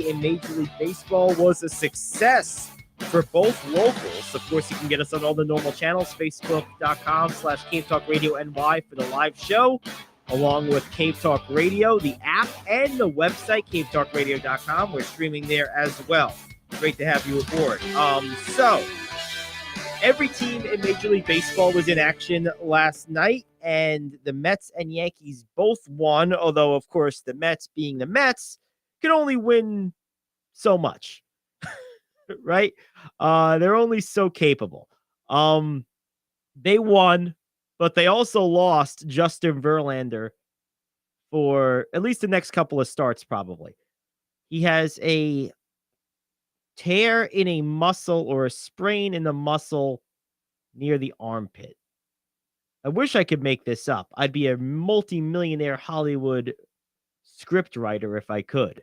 in Major League Baseball was a success for both locals. Of course, you can get us on all the normal channels, facebook.com/Cave Talk Radio NY for the live show, along with Cave Talk Radio, the app, and the website, cavetalkradio.com. We're streaming there as well. Great to have you aboard. So, every team in Major League Baseball was in action last night, and the Mets and Yankees both won, although, of course, the Mets, being the Mets, can only win so much, right? They're only so capable. They won, but they also lost Justin Verlander for at least the next couple of starts, probably. He has a tear in a muscle or a sprain in the muscle near the armpit. I wish I could make this up. I'd be a multi-millionaire Hollywood script writer if I could.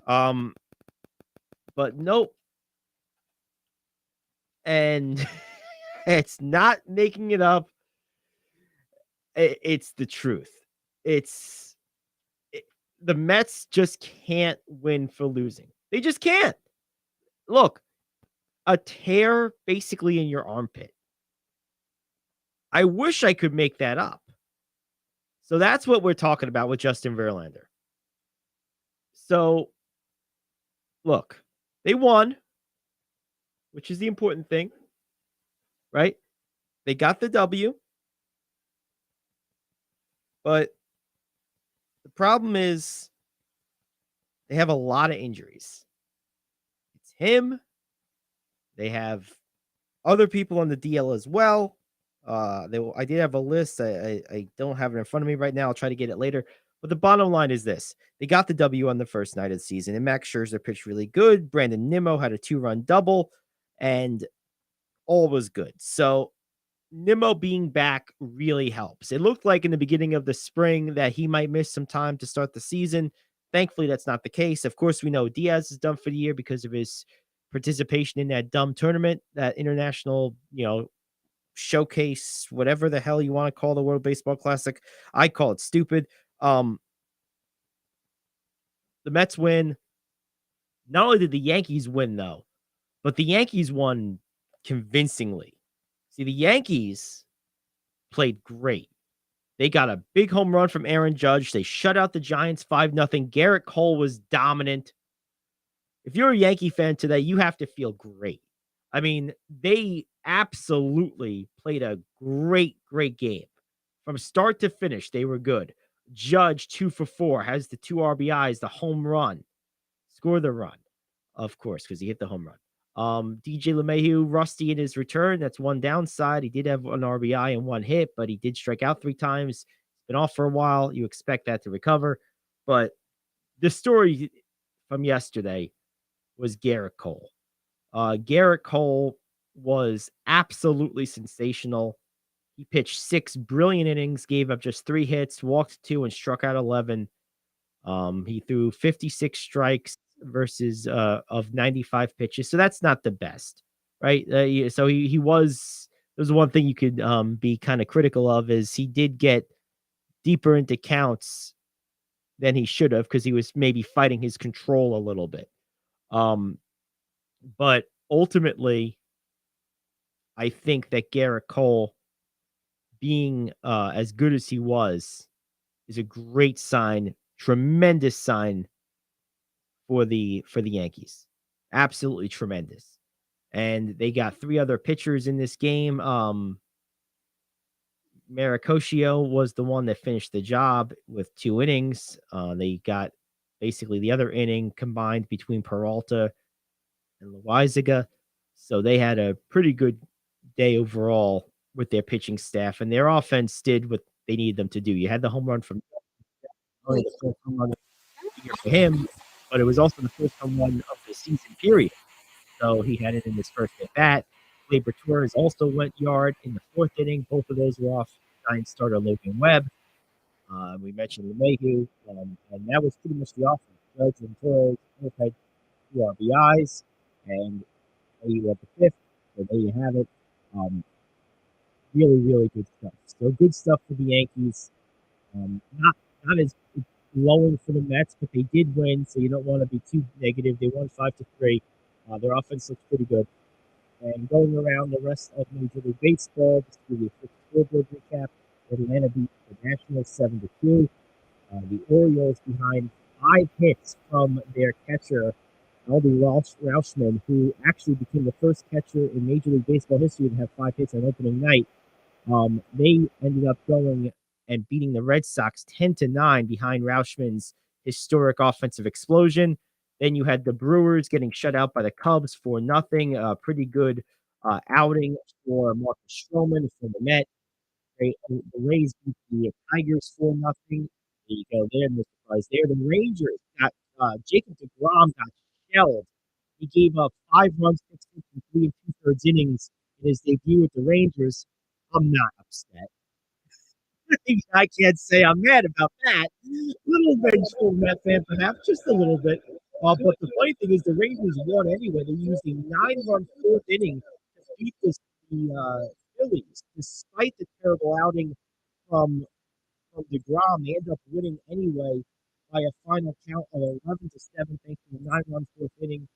But nope. And it's not making it up. It's the truth. The Mets just can't win for losing. They just can't. Look, a tear basically in your armpit. I wish I could make that up. So that's what we're talking about with Justin Verlander. So, look, they won, which is the important thing, right? They got the W. But the problem is they have a lot of injuries. It's him. They have other people on the DL as well. I did have a list. I don't have it in front of me right now. I'll try to get it later. But the bottom line is this. They got the W on the first night of the season, and Max Scherzer pitched really good. Brandon Nimmo had a 2-run double, and all was good. So Nimmo being back really helps. It looked like in the beginning of the spring that he might miss some time to start the season. Thankfully, that's not the case. Of course, we know Diaz is done for the year because of his participation in that dumb tournament, that international, showcase, whatever the hell you want to call the World Baseball Classic. I call it stupid. The Mets win. Not only did the Yankees win, though, but the Yankees won convincingly. See, the Yankees played great. They got a big home run from Aaron Judge. They shut out the Giants 5-0. Garrett Cole was dominant. If you're a Yankee fan today, you have to feel great. I mean, they absolutely played a great, great game. From start to finish, they were good. Judge, 2 for 4, has the 2 RBIs, the home run. Score the run, of course, because he hit the home run. DJ LeMahieu, rusty in his return. That's one downside. He did have an RBI and 1 hit, but he did strike out 3 times. Been off for a while. You expect that to recover. But the story from yesterday was Garrett Cole. Garrett Cole was absolutely sensational. He pitched 6 brilliant innings, gave up just 3 hits, walked 2, and struck out 11. He threw 56 strikes versus of 95 pitches. So that's not the best, right? So he was, there's one thing you could be kind of critical of is he did get deeper into counts than he should have because he was maybe fighting his control a little bit. But ultimately, I think that Garrett Cole being as good as he was is a great sign, tremendous sign for the Yankees. Absolutely tremendous. And they got 3 other pitchers in this game. Maricosio was the one that finished the job with 2 innings. They got basically the other inning combined between Peralta and Loaizaga. So they had a pretty good day overall with their pitching staff, and their offense did what they needed them to do. You had the home run from only the first home run for him, but it was also the first home run of the season period. So he had it in his first at bat. Labor Torres also went yard in the 4th inning. Both of those were off Giants starter Logan Webb. We mentioned LeMahieu, and that was pretty much the offense. Judge and Torres both had 2 RBIs, and you had the 5th. So there you have it. Really, really good stuff. So good stuff for the Yankees. Not as glowing for the Mets, but they did win, so you don't want to be too negative. They won 5-3. Their offense looks pretty good. And going around the rest of Major League Baseball, just to give you a quick scoreboard recap, Atlanta beat the Nationals 7-2. The Orioles behind 5 hits from their catcher, Aldi Rauschman, who actually became the first catcher in Major League Baseball history to have 5 hits on opening night. They ended up going and beating the Red Sox 10-9 behind Rauschman's historic offensive explosion. Then you had the Brewers getting shut out by the Cubs for nothing. A pretty good outing for Marcus Stroman for the Mets. The Rays beat the Tigers for nothing. There you go. There, no surprise there. The Rangers got Jacob Degrom got shelled. He gave up 5 runs, 6 hits, and 3 2/3 innings in his debut with the Rangers. I'm not upset. I can't say I'm mad about that. A little vengeful Met fan, perhaps, just a little bit. But the funny thing is, the Rangers won anyway. They used a 9-run 4th inning to beat the Phillies, despite the terrible outing from Degrom. They ended up winning anyway by a final count of 11-7, thanks to a 9-run 4th inning.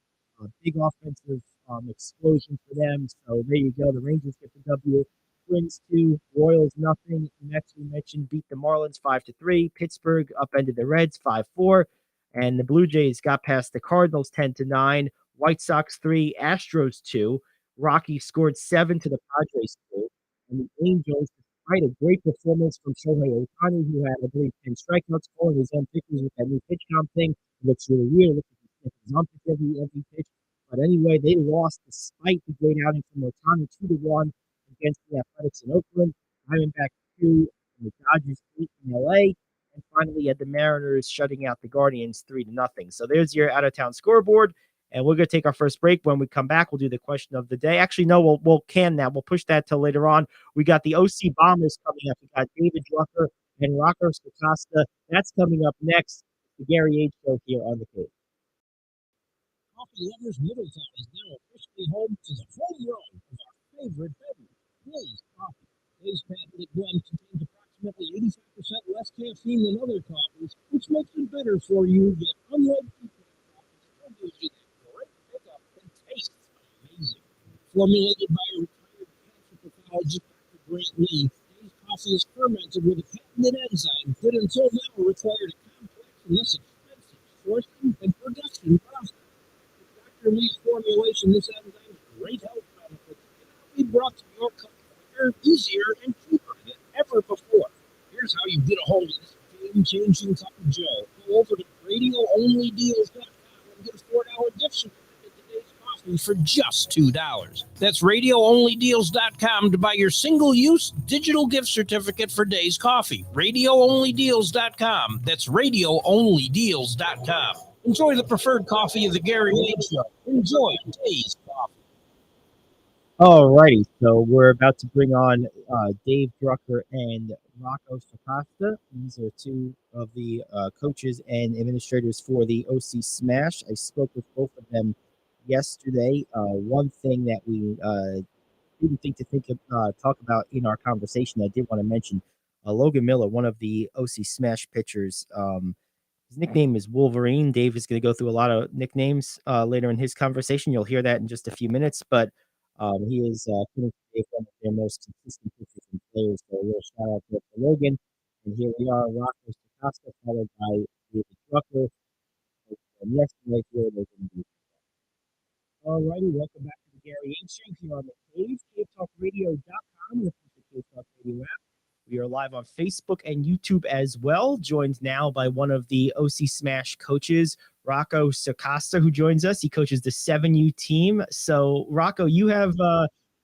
Big offensive explosion for them. So there you go. The Rangers get the W. Twins 2, Royals nothing. Mets we mentioned beat the Marlins 5-3. Pittsburgh upended the Reds 5-4, and the Blue Jays got past the Cardinals 10-9. White Sox 3, Astros 2. Rocky scored 7 to the Padres 2, and the Angels, despite a great performance from Shohei Otani, who had, I believe, 10 strikeouts, calling his own pitches with that new pitchcom thing. It looks really weird. It looks like he's on pitch every pitch. But anyway, they lost despite the great outing from Otani 2-1 against the Athletics in Oakland. Diamondbacks 2, and the Dodgers 8 in LA. And finally, you had the Mariners shutting out the Guardians 3-0. So there's your out of town scoreboard. And we're going to take our first break. When we come back, we'll do the question of the day. Actually, no, we'll can that. We'll push that till later on. We got the OC Bombers coming up. We got David Drucker and Rocco Circosta. That's coming up next. The Gary Ayd Show here on the Cave. Coffee Lovers Middletown is now officially home to the home run of our favorite beverage, Dave's Coffee. Dave's patented blend contains approximately 85% less caffeine than other coffees, which makes it better for you, yet unlike people coffee, still gives you that great pickup and tastes amazing. Formulated by a retired cancer pathologist, Dr. Grant Lee, Dave's Coffee is fermented with a patented enzyme that until now required a complex and less expensive sourcing and production process. Dr. Lee's formulation, this enzyme's great health benefits cannot be brought to your cup quicker, easier, and cheaper than ever before. Here's how you get a hold of this game-changing cup of joe. Go over to radioonlydeals.com and get a $4 gift certificate to Dave's Coffee for just $2. That's radioonlydeals.com to buy your single-use digital gift certificate for Dave's Coffee. Radioonlydeals.com. That's radioonlydeals.com. Enjoy the preferred coffee of the Gary Ayd Show. Enjoy Dave's Coffee. All righty, so we're about to bring on Dave Drucker and Rocco Circosta. These are 2 of the coaches and administrators for the OC Smash. I spoke with both of them yesterday. One thing that we didn't think to talk about in our conversation, I did want to mention Logan Miller, one of the OC Smash pitchers. His nickname is Wolverine. Dave is going to go through a lot of nicknames later in his conversation. You'll hear that in just a few minutes, but he is one of their most consistent pitchers and players. So a little shout out there for Logan. And here we are, Rocco Circosta, followed by David Drucker. And yesterday here, they're going to be. All righty, welcome back to the Gary Ayd Show here on the Cave, cavetalkradio.com, with the Cave Talk Radio app. We are live on Facebook and YouTube as well, joined now by one of the OC Smash coaches, Rocco Circosta, who joins us. He coaches the 7U team. So, Rocco, you have,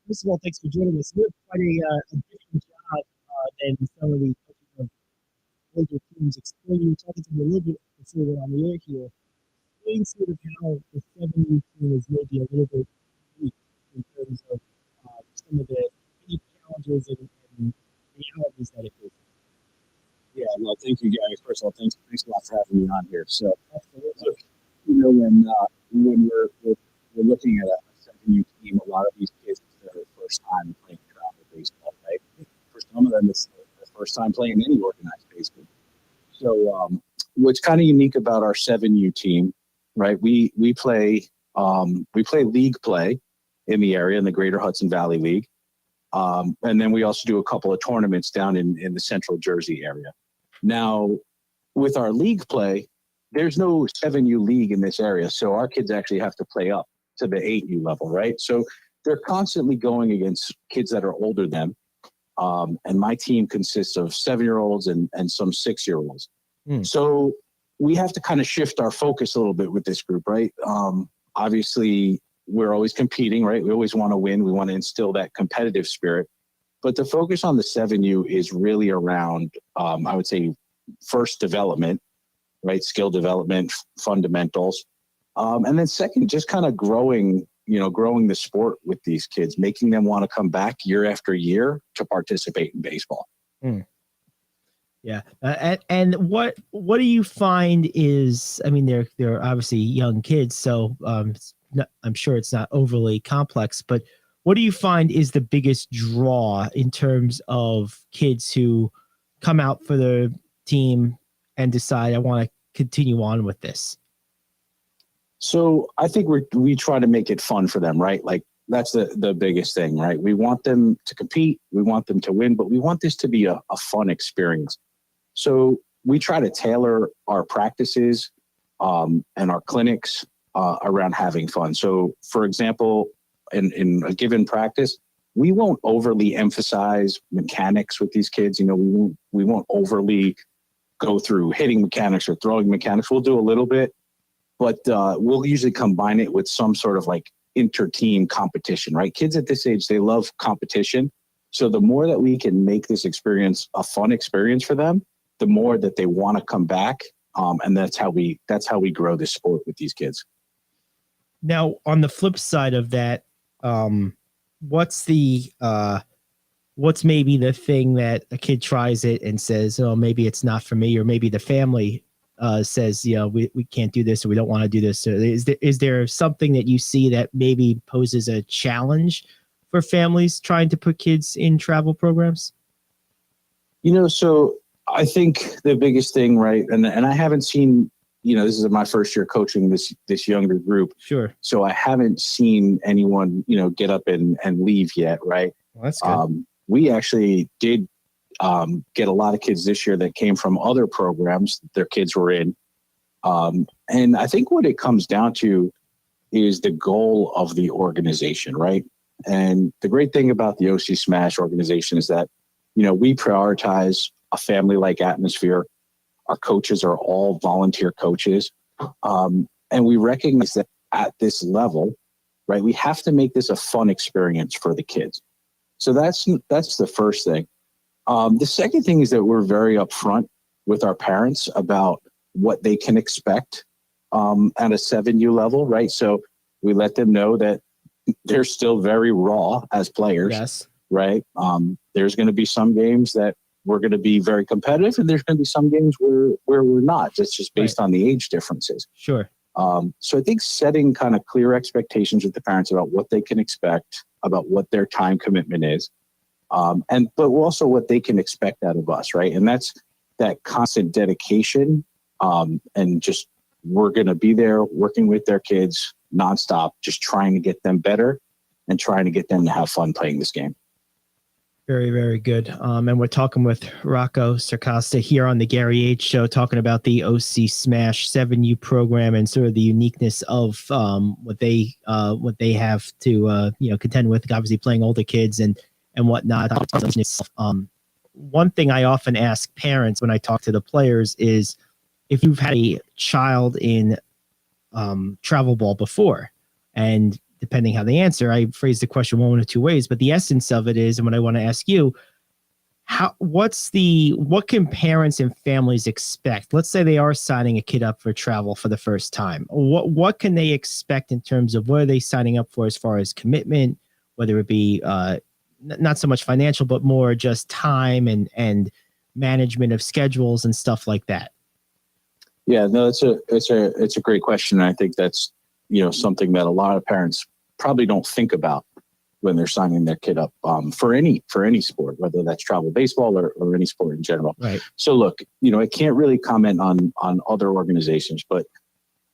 first of all, thanks for joining us. You have quite a different job than some of the coaches of older teams. Explain, talking to me a little bit before we're on the air here. Explain sort of how the 7U team is maybe a little bit weak in terms of some of the many challenges and realities that it is. Yeah, well, thank you, Gary. First of all, thanks a lot for having me on here. So, when we're looking at a 7U team, a lot of these kids, it's their first time playing travel baseball, right? For some of them, it's their first time playing any organized baseball. So, what's kind of unique about our 7U team, right? We play league play in the area, in the Greater Hudson Valley League. And then we also do a couple of tournaments down in the Central Jersey area. Now, with our league play, there's no 7U league in this area. So our kids actually have to play up to the 8U level, right? So they're constantly going against kids that are older than them. And my team consists of 7-year-olds and some 6-year-olds. So we have to kind of shift our focus a little bit with this group, right? Obviously, we're always competing, right? We always want to win. We want to instill that competitive spirit. But the focus on the 7U is really around, I would say, first development, right? Skill development, fundamentals. And then second, just kind of growing the sport with these kids, making them want to come back year after year to participate in baseball. Yeah. And what do you find is, I mean, they're obviously young kids, so I'm sure it's not overly complex, but what do you find is the biggest draw in terms of kids who come out for the team and decide, I want to continue on with this? So I think we try to make it fun for them, right? Like that's the biggest thing, right? We want them to compete, we want them to win, but we want this to be a fun experience. So we try to tailor our practices and our clinics around having fun. So for example, in a given practice, we won't overly emphasize mechanics with these kids. We won't overly go through hitting mechanics or throwing mechanics. We'll do a little bit, but we'll usually combine it with some sort of like inter-team competition, right? Kids at this age, they love competition. So the more that we can make this experience a fun experience for them, the more that they want to come back. And that's how we grow this sport with these kids. Now, on the flip side of that, what's maybe the thing that a kid tries it and says, oh, maybe it's not for me, or maybe the family says, we can't do this, or we don't want to do this. So is there something that you see that maybe poses a challenge for families trying to put kids in travel programs? So I think the biggest thing, right, and I haven't seen, this is my first year coaching this younger group. Sure. So I haven't seen anyone, get up and leave yet, right? Well, that's good. We actually did get a lot of kids this year that came from other programs that their kids were in. And I think what it comes down to is the goal of the organization, right? And the great thing about the OC Smash organization is that, we prioritize a family-like atmosphere. Our coaches are all volunteer coaches. And we recognize that at this level, right, we have to make this a fun experience for the kids. So that's the first thing. The second thing is that we're very upfront with our parents about what they can expect at a 7U level, right? So we let them know that they're still very raw as players, yes, right? There's going to be some games that we're going to be very competitive, and there's going to be some games where we're not. That's just based on the age differences. Sure. So I think setting kind of clear expectations with the parents about what they can expect, about what their time commitment is, but also what they can expect out of us, right? And that's that constant dedication, and just we're going to be there working with their kids nonstop, just trying to get them better and trying to get them to have fun playing this game. Very, very good. And we're talking with Rocco Circosta here on the Gary Ayd Show, talking about the OC Smash 7U program and sort of the uniqueness of what they have to contend with. Obviously, playing older kids and whatnot. One thing I often ask parents when I talk to the players is if you've had a child in travel ball before, and depending how they answer, I phrase the question one of two ways, but the essence of it is, and what I want to ask you, what can parents and families expect? Let's say they are signing a kid up for travel for the first time. What can they expect in terms of what are they signing up for as far as commitment, whether it be not so much financial, but more just time and management of schedules and stuff like that? Yeah, no, it's a great question. I think that's something that a lot of parents probably don't think about. when they're signing their kid up for any sport, whether that's travel baseball or any sport in general. Right. So look, I can't really comment on other organizations, but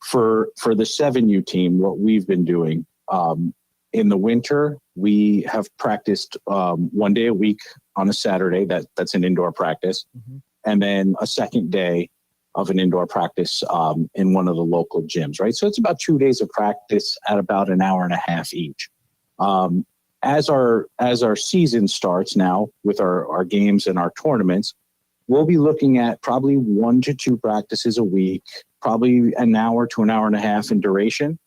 for the 7U team, what we've been doing in the winter, we have practiced 1 day a week on a Saturday. That's an indoor practice, and then a second day of an indoor practice in one of the local gyms. Right. So it's about 2 days of practice at about an hour and a half each. As our season starts now with our games and our tournaments, we'll be looking at probably 1 to 2 practices a week, probably an hour to an hour and a half in duration,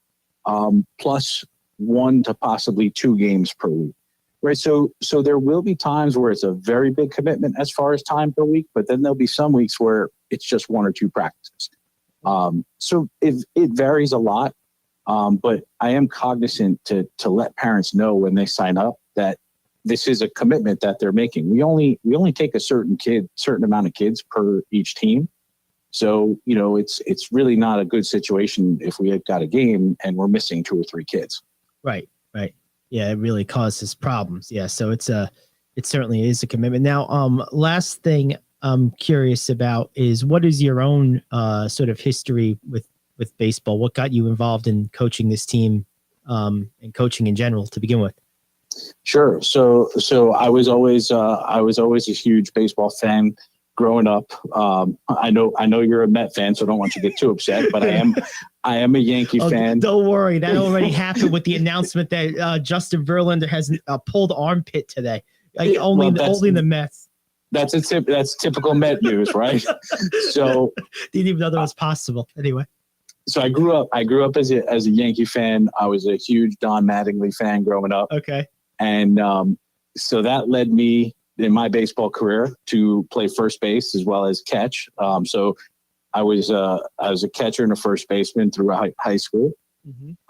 plus 1 to possibly 2 games per week. Right. So there will be times where it's a very big commitment as far as time per week, but then there'll be some weeks where it's just 1 or 2 practices. So it varies a lot. But I am cognizant to let parents know when they sign up that this is a commitment that they're making. We only take a certain amount of kids per each team. So, it's really not a good situation if we have got a game and we're missing 2 or 3 kids. Right. Yeah, it really causes problems. Yeah. So it certainly is a commitment. Now, last thing I'm curious about is what is your own sort of history with baseball? What got you involved in coaching this team and coaching in general to begin with? Sure. So I was always a huge baseball fan growing up. I know you're a Met fan, so I don't want you to get too upset, but I am a Yankee fan. Don't worry. That already happened with the announcement that Justin Verlander has a pulled armpit today. Only the Mets. That's typical Met news, right? So didn't even know that was possible. Anyway. So I grew up as a Yankee fan. I was a huge Don Mattingly fan growing up. Okay. And so that led me in my baseball career to play first base as well as catch. So I was a catcher and a first baseman through high school.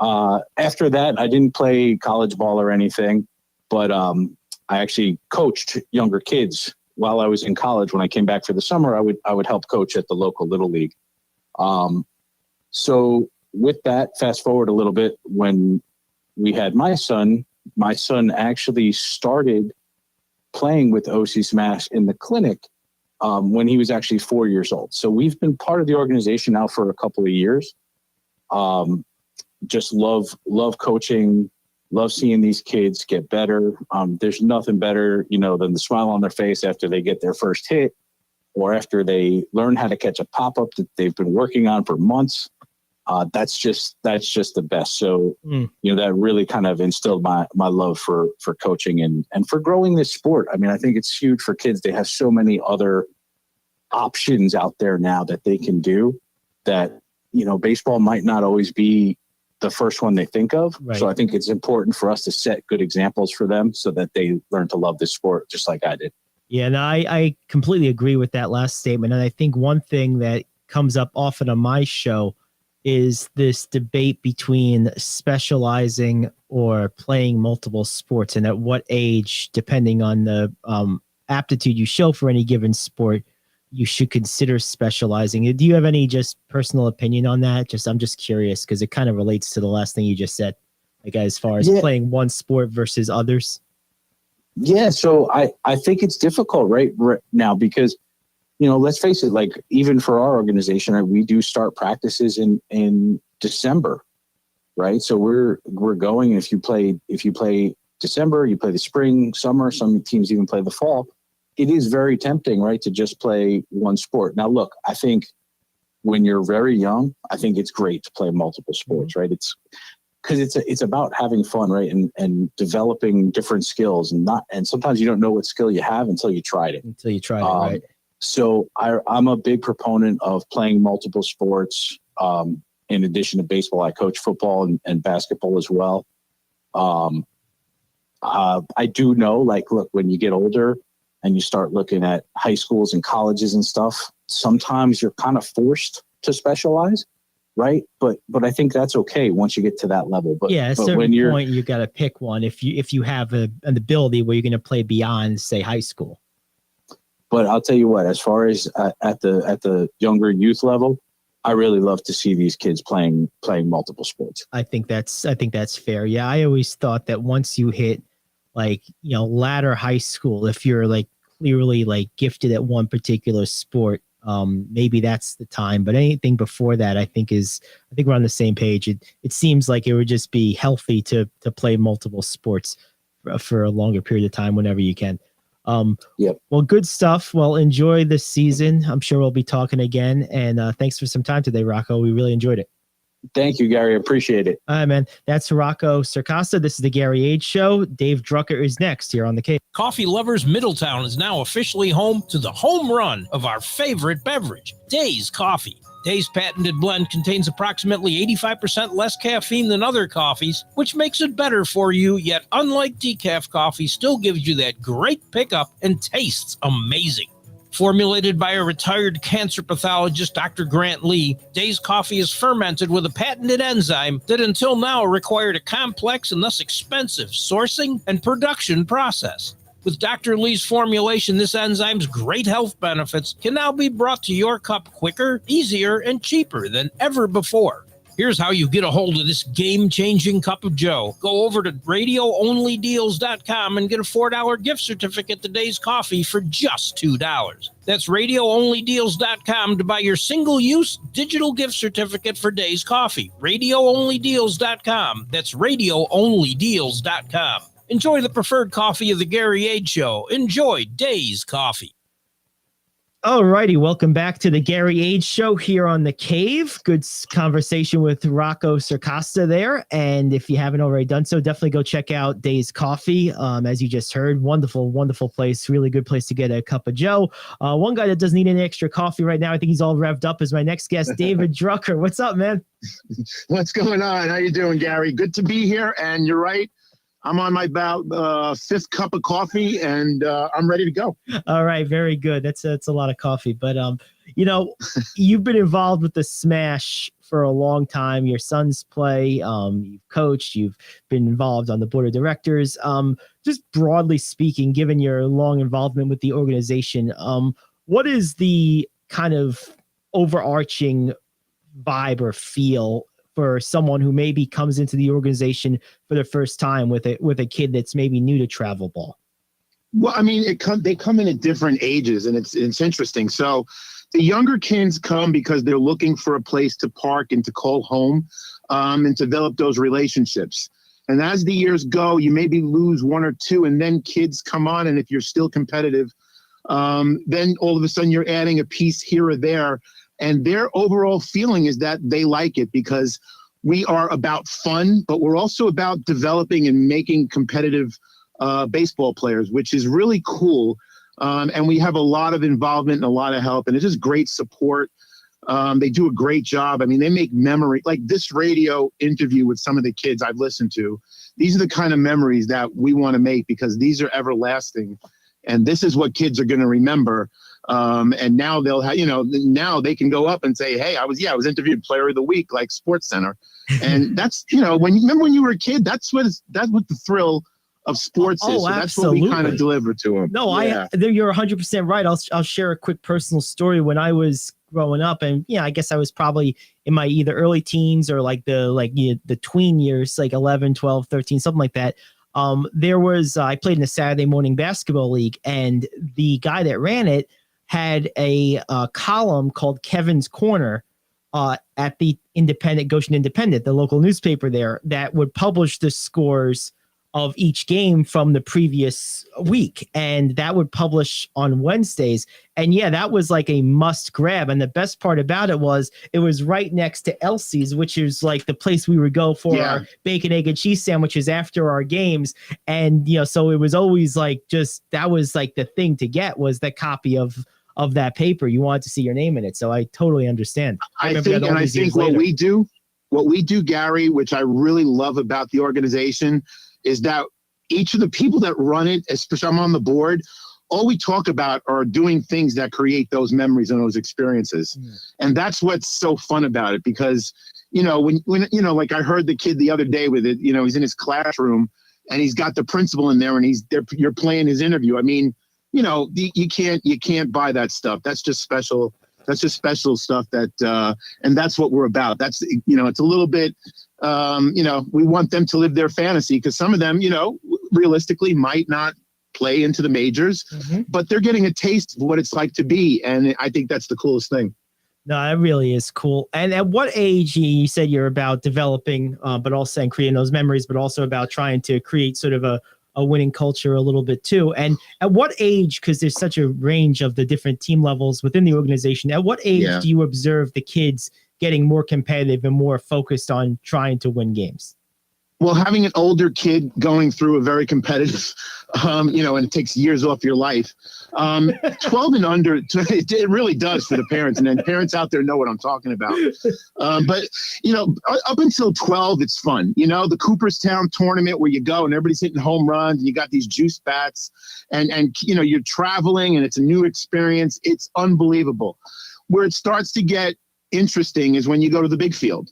After that, I didn't play college ball or anything, but I actually coached younger kids while I was in college. When I came back for the summer, I would help coach at the local little league. So with that, fast forward a little bit, when we had my son actually started playing with OC Smash in the clinic when he was actually 4 years old. So we've been part of the organization now for a couple of years. Just love coaching, love seeing these kids get better. There's nothing better, than the smile on their face after they get their first hit or after they learn how to catch a pop-up that they've been working on for months. That's just the best. So, that really kind of instilled my love for coaching and for growing this sport. I mean, I think it's huge for kids. They have so many other options out there now that they can do that, baseball might not always be the first one they think of. Right. So I think it's important for us to set good examples for them so that they learn to love this sport just like I did. Yeah, and I completely agree with that last statement. And I think one thing that comes up often on my show is this debate between specializing or playing multiple sports, and at what age, depending on the aptitude you show for any given sport, you should consider specializing. Do you have any just personal opinion on that? I'm just curious because it kind of relates to the last thing you just said, like as far as playing one sport versus others. Yeah, so I think it's difficult right now because, let's face it, like even for our organization, we do start practices in December, right? So we're going, if you play December, you play the spring, summer, some teams even play the fall. It is very tempting, right, to just play one sport. Now, look, I think when you're very young, I think it's great to play multiple sports, right? It's because it's about having fun, right, and developing different skills, and sometimes you don't know what skill you have until you tried it. Right? So I'm a big proponent of playing multiple sports. In addition to baseball, I coach football and basketball as well. I do know, like, look, when you get older and you start looking at high schools and colleges and stuff, sometimes you're kind of forced to specialize, right? But I think that's okay once you get to that level. But yeah, at a certain point, you got to pick one if you have an ability where you're going to play beyond, say, high school. But I'll tell you what, as far as at the younger youth level, I really love to see these kids playing multiple sports. I think that's fair. Yeah, I always thought that once you hit like, latter high school, if you're like clearly like gifted at one particular sport, maybe that's the time. But anything before that, I think we're on the same page. It seems like it would just be healthy to play multiple sports for a longer period of time whenever you can. Yep. Well, good stuff. Well, enjoy this season. I'm sure we'll be talking again. And thanks for some time today, Rocco. We really enjoyed it. Thank you, Gary. Appreciate it. All right, man. That's Rocco Circosta. This is the Gary Ayd Show. Dave Drucker is next here on the Cave. Coffee Lovers Middletown is now officially home to the home run of our favorite beverage, Days Coffee. Days patented blend contains approximately 85% less caffeine than other coffees, which makes it better for you, yet unlike decaf coffee, still gives you that great pickup and tastes amazing. Formulated by a retired cancer pathologist, Dr. Grant Lee, Days Coffee is fermented with a patented enzyme that until now required a complex and thus expensive sourcing and production process. With Dr. Lee's formulation, this enzyme's great health benefits can now be brought to your cup quicker, easier, and cheaper than ever before. Here's how you get a hold of this game-changing cup of joe. Go over to radioonlydeals.com and get a $4 gift certificate to Days Coffee for just $2. That's radioonlydeals.com to buy your single-use digital gift certificate for Days Coffee. Radioonlydeals.com. That's radioonlydeals.com. Enjoy the preferred coffee of the Gary Ayd Show. Enjoy Days Coffee. All righty, welcome back to the Gary Ayd Show here on the Cave. Good conversation with Rocco Circosta there, and if you haven't already done so, definitely go check out Days Coffee. As you just heard, wonderful place, really good place to get a cup of joe. One guy that doesn't need any extra coffee right now, I think he's all revved up, is my next guest, David Drucker. What's up, man? What's going on? How you doing, Gary? Good to be here, and you're right. I'm on my about fifth cup of coffee, and I'm ready to go. All right, very good. That's a lot of coffee, but you've been involved with the Smash for a long time. Your sons play. You've coached. You've been involved on the board of directors. Just broadly speaking, given your long involvement with the organization, what is the kind of overarching vibe or feel for someone who maybe comes into the organization for the first time with a kid that's maybe new to travel ball? Well, I mean, they come in at different ages, and it's interesting. So the younger kids come because they're looking for a place to park and to call home, and develop those relationships. And as the years go, you maybe lose one or two, and then kids come on, and if you're still competitive, then all of a sudden you're adding a piece here or there. And their overall feeling is that they like it because we are about fun, but we're also about developing and making competitive baseball players, which is really cool. And we have a lot of involvement and a lot of help, and it's just great support. They do a great job. I mean, they make memory, like this radio interview with some of the kids I've listened to. These are the kind of memories that we want to make because these are everlasting. And this is what kids are going to remember. And now they'll have, now they can go up and say, hey, I was interviewed player of the week, like Sports Center. And that's, when you were a kid, that's what the thrill of sports is. So that's what we kind of deliver to them. No, yeah. You're 100% right. I'll share a quick personal story. When I was growing up, and I guess I was probably in my either early teens or the tween years, like 11, 12, 13, something like that. I played in a Saturday morning basketball league, and the guy that ran it had a column called Kevin's Corner at the Goshen Independent, the local newspaper there, that would publish the scores of each game from the previous week. And that would publish on Wednesdays. And that was like a must grab. And the best part about it was right next to Elsie's, which is like the place we would go for our bacon, egg, and cheese sandwiches after our games. And, so it was always that was like the thing to get, was the copy of that paper. You wanted to see your name in it. So I totally understand. I think what we do, Gary, which I really love about the organization, is that each of the people that run it, especially I'm on the board, all we talk about are doing things that create those memories and those experiences. And that's what's so fun about it, because, when like I heard the kid the other day with it, he's in his classroom and he's got the principal in there and you're playing his interview. I mean, you can't buy that stuff. That's just special. That's just special stuff and that's what we're about. That's, it's a little bit, we want them to live their fantasy, because some of them, realistically might not play into the majors, but they're getting a taste of what it's like to be. And I think that's the coolest thing. No, that really is cool. And at what age, you said you're about developing, but also and creating those memories, but also about trying to create sort of a winning culture a little bit too. And at what age, because there's such a range of the different team levels within the organization, at what age do you observe the kids getting more competitive and more focused on trying to win games? Well, having an older kid going through a very competitive, and it takes years off your life. 12 and under, it really does for the parents. And then parents out there know what I'm talking about. But up until 12, it's fun. The Cooperstown tournament where you go and everybody's hitting home runs and you got these juice bats and you're traveling and it's a new experience. It's unbelievable. Where it starts to get interesting is when you go to the big field.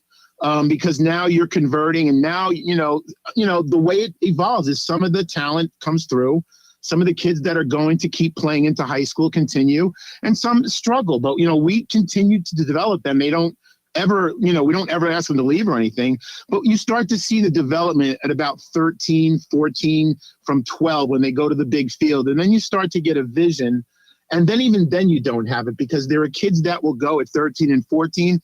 Because now you're converting, and now the way it evolves is some of the talent comes through, some of the kids that are going to keep playing into high school continue, and some struggle. But we continue to develop them. They don't ever, we don't ever ask them to leave or anything. But you start to see the development at about 13, 14, from 12 when they go to the big field, and then you start to get a vision. And then even then you don't have it, because there are kids that will go at 13 and 14.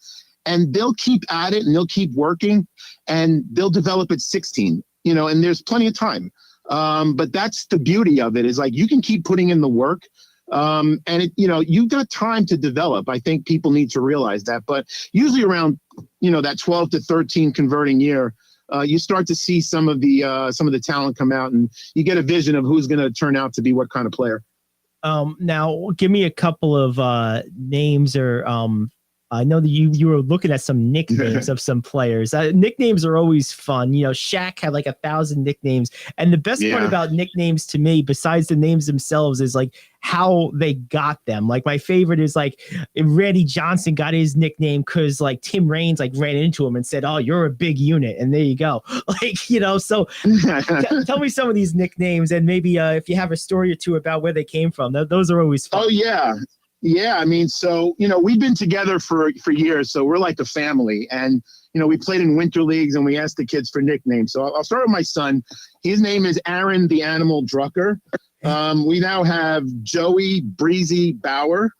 And they'll keep at it and they'll keep working and they'll develop at 16, and there's plenty of time. But that's the beauty of it, is like you can keep putting in the work. And you've got time to develop. I think people need to realize that. But usually around, that 12 to 13 converting year, you start to see some of the talent come out, and you get a vision of who's going to turn out to be what kind of player. Now give me a couple of names or I know that you were looking at some nicknames of some players. Nicknames are always fun. Shaq had like 1,000 nicknames. And the best part about nicknames to me, besides the names themselves, is like how they got them. Like my favorite is like Randy Johnson got his nickname because like Tim Raines like ran into him and said, "Oh, you're a big unit." And there you go. So tell me some of these nicknames, and maybe if you have a story or two about where they came from. Those are always fun. Oh, yeah. Yeah, I mean, so, we've been together for years, so we're like a family. And, we played in winter leagues and we asked the kids for nicknames. So I'll start with my son. His name is Aaron the Animal Drucker. We now have Joey Breezy Bauer.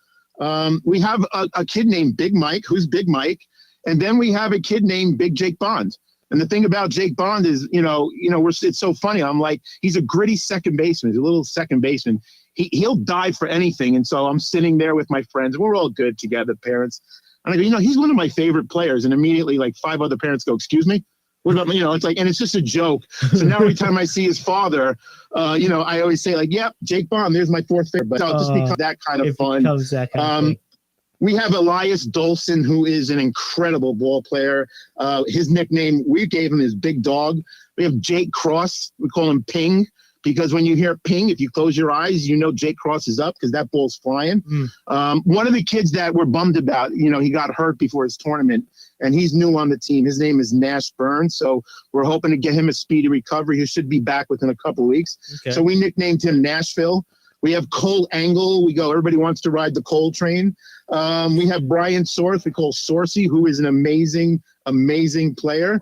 We have a kid named Big Mike, who's Big Mike. And then we have a kid named Big Jake Bond. And the thing about Jake Bond is, it's so funny. I'm like, he's a gritty second baseman. He's a little second baseman. He'll die for anything. And so I'm sitting there with my friends. We're all good together, parents. And I go, he's one of my favorite players. And immediately like 5 other parents go, "Excuse me? What about me?" It's like, and it's just a joke. So now every time I see his father, I always say like, "Yep, Jake Bond, there's my 4th favorite." But it just becomes that kind of fun. We have Elias Dolson, who is an incredible ball player. His nickname we gave him is Big Dog. We have Jake Cross. We call him Ping, because when you hear ping, if you close your eyes, Jake Cross is up because that ball's flying. One of the kids that we're bummed about, he got hurt before his tournament, and he's new on the team. His name is Nash Burns, so we're hoping to get him a speedy recovery. He should be back within a couple of weeks. Okay. So we nicknamed him Nashville. We have Cole Angle. Everybody wants to ride the Cole train. We have Brian Source. We call Sourcey, who is an amazing, amazing player.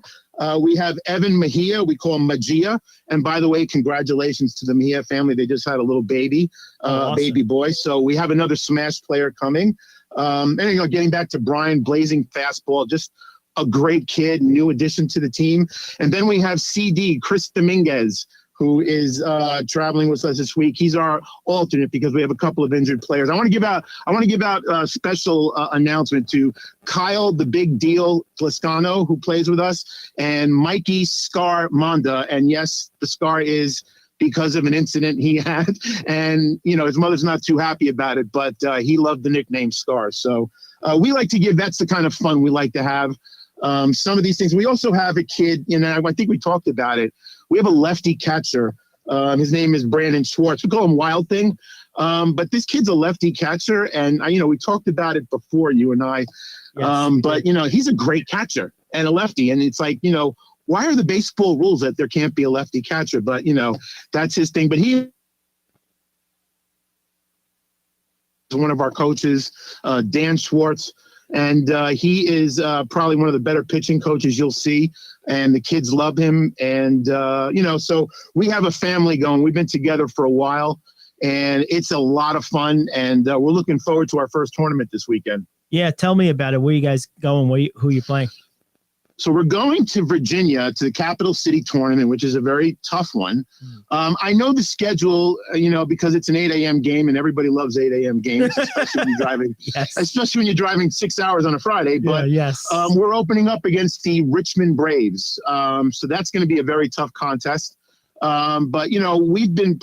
We have Evan Mejia. We call him Magia. And by the way, congratulations to the Mejia family. They just had a little baby, awesome. Baby boy. So we have another smash player coming. And getting back to Brian, blazing fastball, just a great kid, new addition to the team. And then we have CD, Chris Dominguez, who is traveling with us this week. He's our alternate because we have a couple of injured players. I want to give out a special announcement to Kyle, the Big Deal Plascano, who plays with us, and Mikey Scar Monda. And yes, the scar is because of an incident he had. And, his mother's not too happy about it, but he loved the nickname Scar. So we like to that's the kind of fun we like to have. Some of these things. We also have a kid, I think we talked about it. We have a lefty catcher. His name is Brandon Schwartz. We call him Wild Thing. But this kid's a lefty catcher. And, we talked about it before, you and I. Yes, but, he's a great catcher and a lefty. And it's like, why are the baseball rules that there can't be a lefty catcher? But, that's his thing. But he is one of our coaches, Dan Schwartz. And he is probably one of the better pitching coaches you'll see. And the kids love him. And, so we have a family going. We've been together for a while, and it's a lot of fun. And we're looking forward to our first tournament this weekend. Yeah, tell me about it. Where you guys going? Who are you playing? So we're going to Virginia to the Capital City tournament, which is a very tough one. I know the schedule, because it's an 8 a.m. game, and everybody loves 8 a.m. games, especially when you're driving, especially when you're driving 6 hours on a Friday. But we're opening up against the Richmond Braves. So that's going to be a very tough contest. But we've been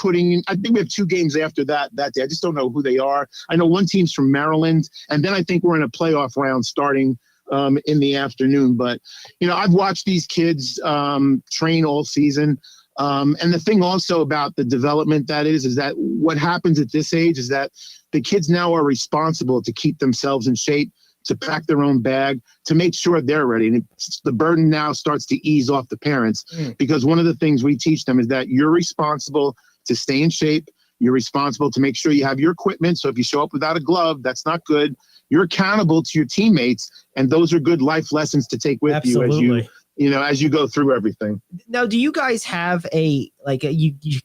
I think we have 2 games after that day. I just don't know who they are. I know one team's from Maryland, and then I think we're in a playoff round starting in the afternoon. But, I've watched these kids train all season. And the thing also about the development is that what happens at this age is that the kids now are responsible to keep themselves in shape, to pack their own bag, to make sure they're ready. And the burden now starts to ease off the parents, because one of the things we teach them is that you're responsible to stay in shape. You're responsible to make sure you have your equipment. So if you show up without a glove, that's not good. You're accountable to your teammates, and those are good life lessons to take with you as you go through everything. Now, do you guys have you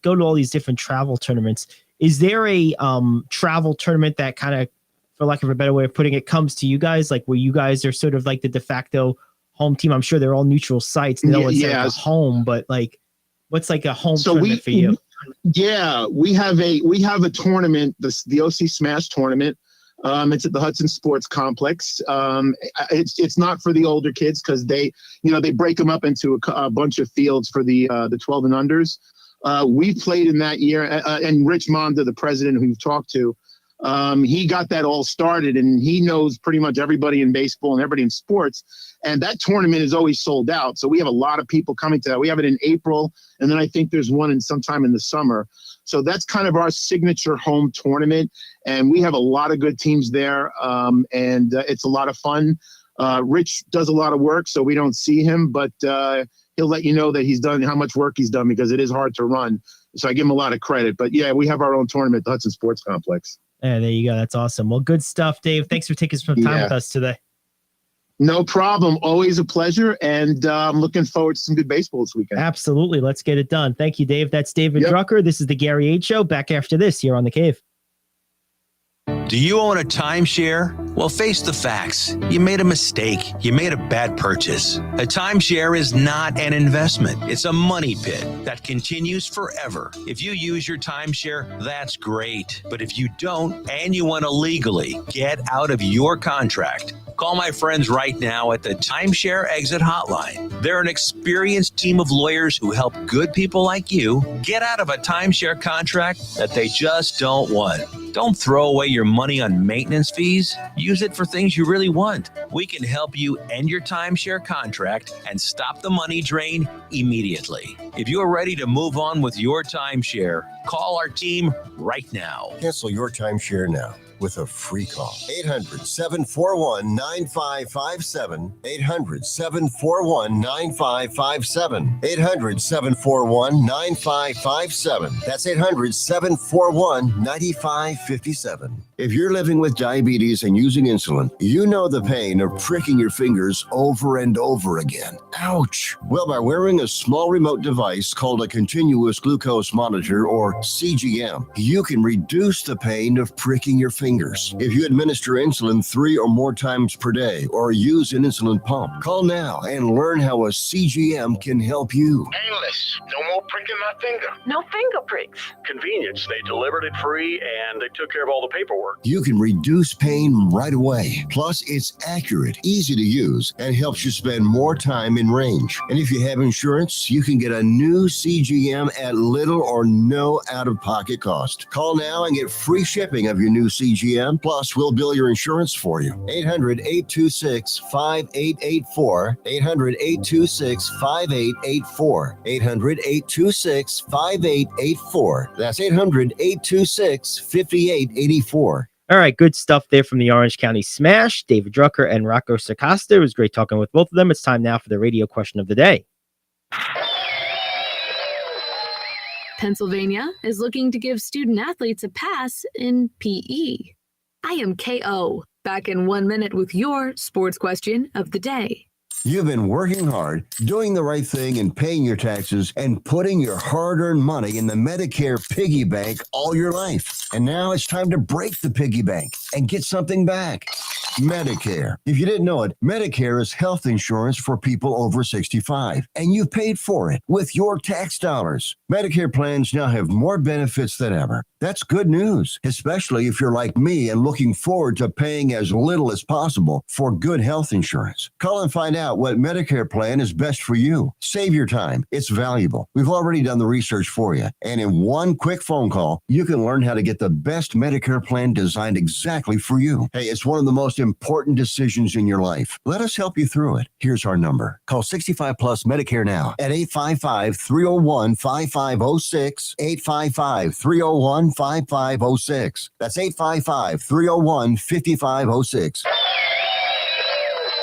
go to all these different travel tournaments? Is there a travel tournament that kind of, for lack of a better way of putting it, comes to you guys, like where you guys are sort of like the de facto home team? I'm sure they're all neutral sites. No one's like a home, but what's like a home tournament for you? Yeah, we have a tournament, the OC Smash tournament. It's at the Hudson Sports Complex. It's not for the older kids because they break them up into a bunch of fields for the 12 and unders. We played in that year, and Rich Monda, the president who you've talked to, he got that all started, and he knows pretty much everybody in baseball and everybody in sports. And that tournament is always sold out. So we have a lot of people coming to that. We have it in April, and then I think there's one sometime in the summer. So that's kind of our signature home tournament. And we have a lot of good teams there. And it's a lot of fun. Rich does a lot of work, so we don't see him, but he'll let you know that he's done how much work he's done, because it is hard to run. So I give him a lot of credit. But yeah, we have our own tournament at the Hudson Sports Complex. Yeah, there you go. That's awesome. Well, good stuff, Dave. Thanks for taking some time with us today. No problem. Always a pleasure. And I'm looking forward to some good baseball this weekend. Absolutely. Let's get it done. Thank you, Dave. That's David Drucker. This is the Gary Ayd Show. Back after this here on The Cave. Do you own a timeshare? Well, face the facts. You made a mistake. You made a bad purchase. A timeshare is not an investment. It's a money pit that continues forever. If you use your timeshare, that's great. But if you don't, and you want to legally get out of your contract, call my friends right now at the Timeshare Exit Hotline. They're an experienced team of lawyers who help good people like you get out of a timeshare contract that they just don't want. Don't throw away your money on maintenance fees. Use it for things you really want. We can help you end your timeshare contract and stop the money drain immediately. If you're ready to move on with your timeshare, call our team right now. Cancel your timeshare now with a free call. 800-741-9557. 800-741-9557. 800-741-9557. That's 800-741-9557. If you're living with diabetes and using insulin, you know the pain of pricking your fingers over and over again. Ouch! Well, by wearing a small remote device called a continuous glucose monitor, or CGM, you can reduce the pain of pricking your fingers. If you administer insulin 3 or more times per day or use an insulin pump, call now and learn how a CGM can help you. Painless. No more pricking my finger. No finger pricks. Convenience. They delivered it free and they took care of all the paperwork. You can reduce pain right away. Plus, it's accurate, easy to use, and helps you spend more time in range. And if you have insurance, you can get a new CGM at little or no out-of-pocket cost. Call now and get free shipping of your new CGM. Plus, we'll bill your insurance for you. 800-826-5884. 800-826-5884. 800-826-5884. That's 800-826-5884. All right, good stuff there from the Orange County Smash, David Drucker and Rocco Circosta. It was great talking with both of them. It's time now for the radio question of the day. Pennsylvania is looking to give student athletes a pass in PE. I am KO. Back in 1 minute with your sports question of the day. You've been working hard, doing the right thing, and paying your taxes, and putting your hard-earned money in the Medicare piggy bank all your life. And now it's time to break the piggy bank and get something back. Medicare. If you didn't know it, Medicare is health insurance for people over 65, and you paid for it with your tax dollars. Medicare plans now have more benefits than ever. That's good news, especially if you're like me and looking forward to paying as little as possible for good health insurance. Call and find out what Medicare plan is best for you. Save your time. It's valuable. We've already done the research for you. And in one quick phone call, you can learn how to get the best Medicare plan designed exactly for you. Hey, it's one of the most important decisions in your life. Let us help you through it. Here's our number. Call 65 Plus Medicare now at 855-301-5506, 855-301-5506. That's 855-301-5506.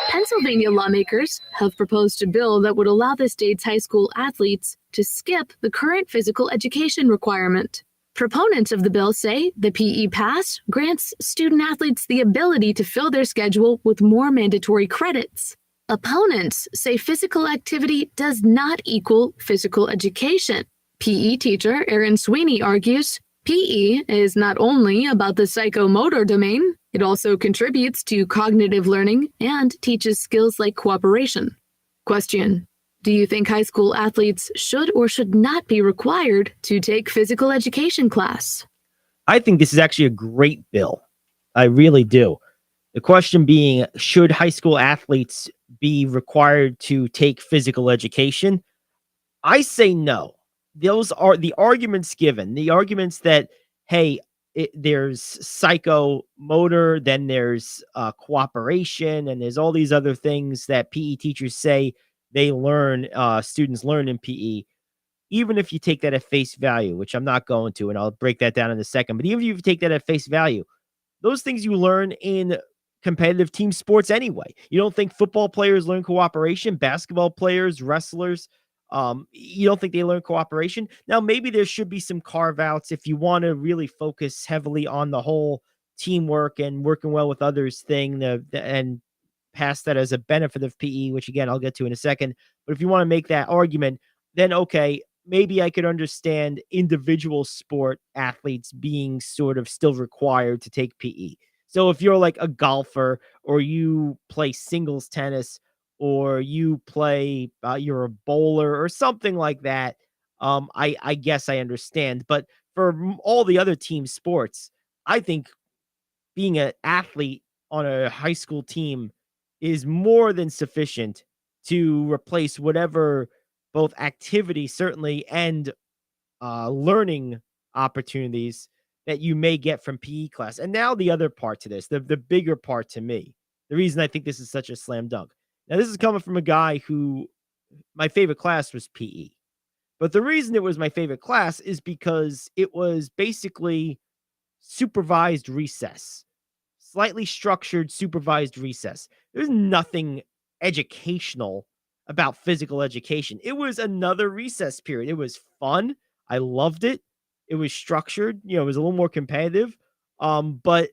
Pennsylvania lawmakers have proposed a bill that would allow the state's high school athletes to skip the current physical education requirement. Proponents of the bill say the PE pass grants student athletes the ability to fill their schedule with more mandatory credits. Opponents say physical activity does not equal physical education. PE teacher Erin Sweeney argues PE is not only about the psychomotor domain, it also contributes to cognitive learning and teaches skills like cooperation. Question: do you think high school athletes should or should not be required to take physical education class? I think this is actually a great bill. I really do. The question being, should high school athletes be required to take physical education? I say no. Those are the arguments given. The arguments that, hey, there's psychomotor, then there's cooperation, and there's all these other things that PE teachers say they learn, students learn in PE. Even if you take that at face value, which I'm not going to, and I'll break that down in a second, but even if you take that at face value, those things you learn in competitive team sports anyway. You don't think football players learn cooperation, basketball players, wrestlers, you don't think they learn cooperation? Now, maybe there should be some carve-outs if you want to really focus heavily on the whole teamwork and working well with others thing, and pass that as a benefit of PE, which again, I'll get to in a second. But if you want to make that argument, then okay, maybe I could understand individual sport athletes being sort of still required to take PE. So if you're like a golfer, or you play singles tennis, or you play, you're a bowler or something like that, I guess I understand. But for all the other team sports, I think being an athlete on a high school team is more than sufficient to replace whatever both activity, certainly, and learning opportunities that you may get from PE class. And now the other part to this, the bigger part to me, the reason I think this is such a slam dunk. Now, this is coming from a guy who my favorite class was PE. But the reason it was my favorite class is because it was basically supervised recess, slightly structured supervised recess. There's nothing educational about physical education. It was another recess period. It was fun. I loved it. It was structured. It was a little more competitive. But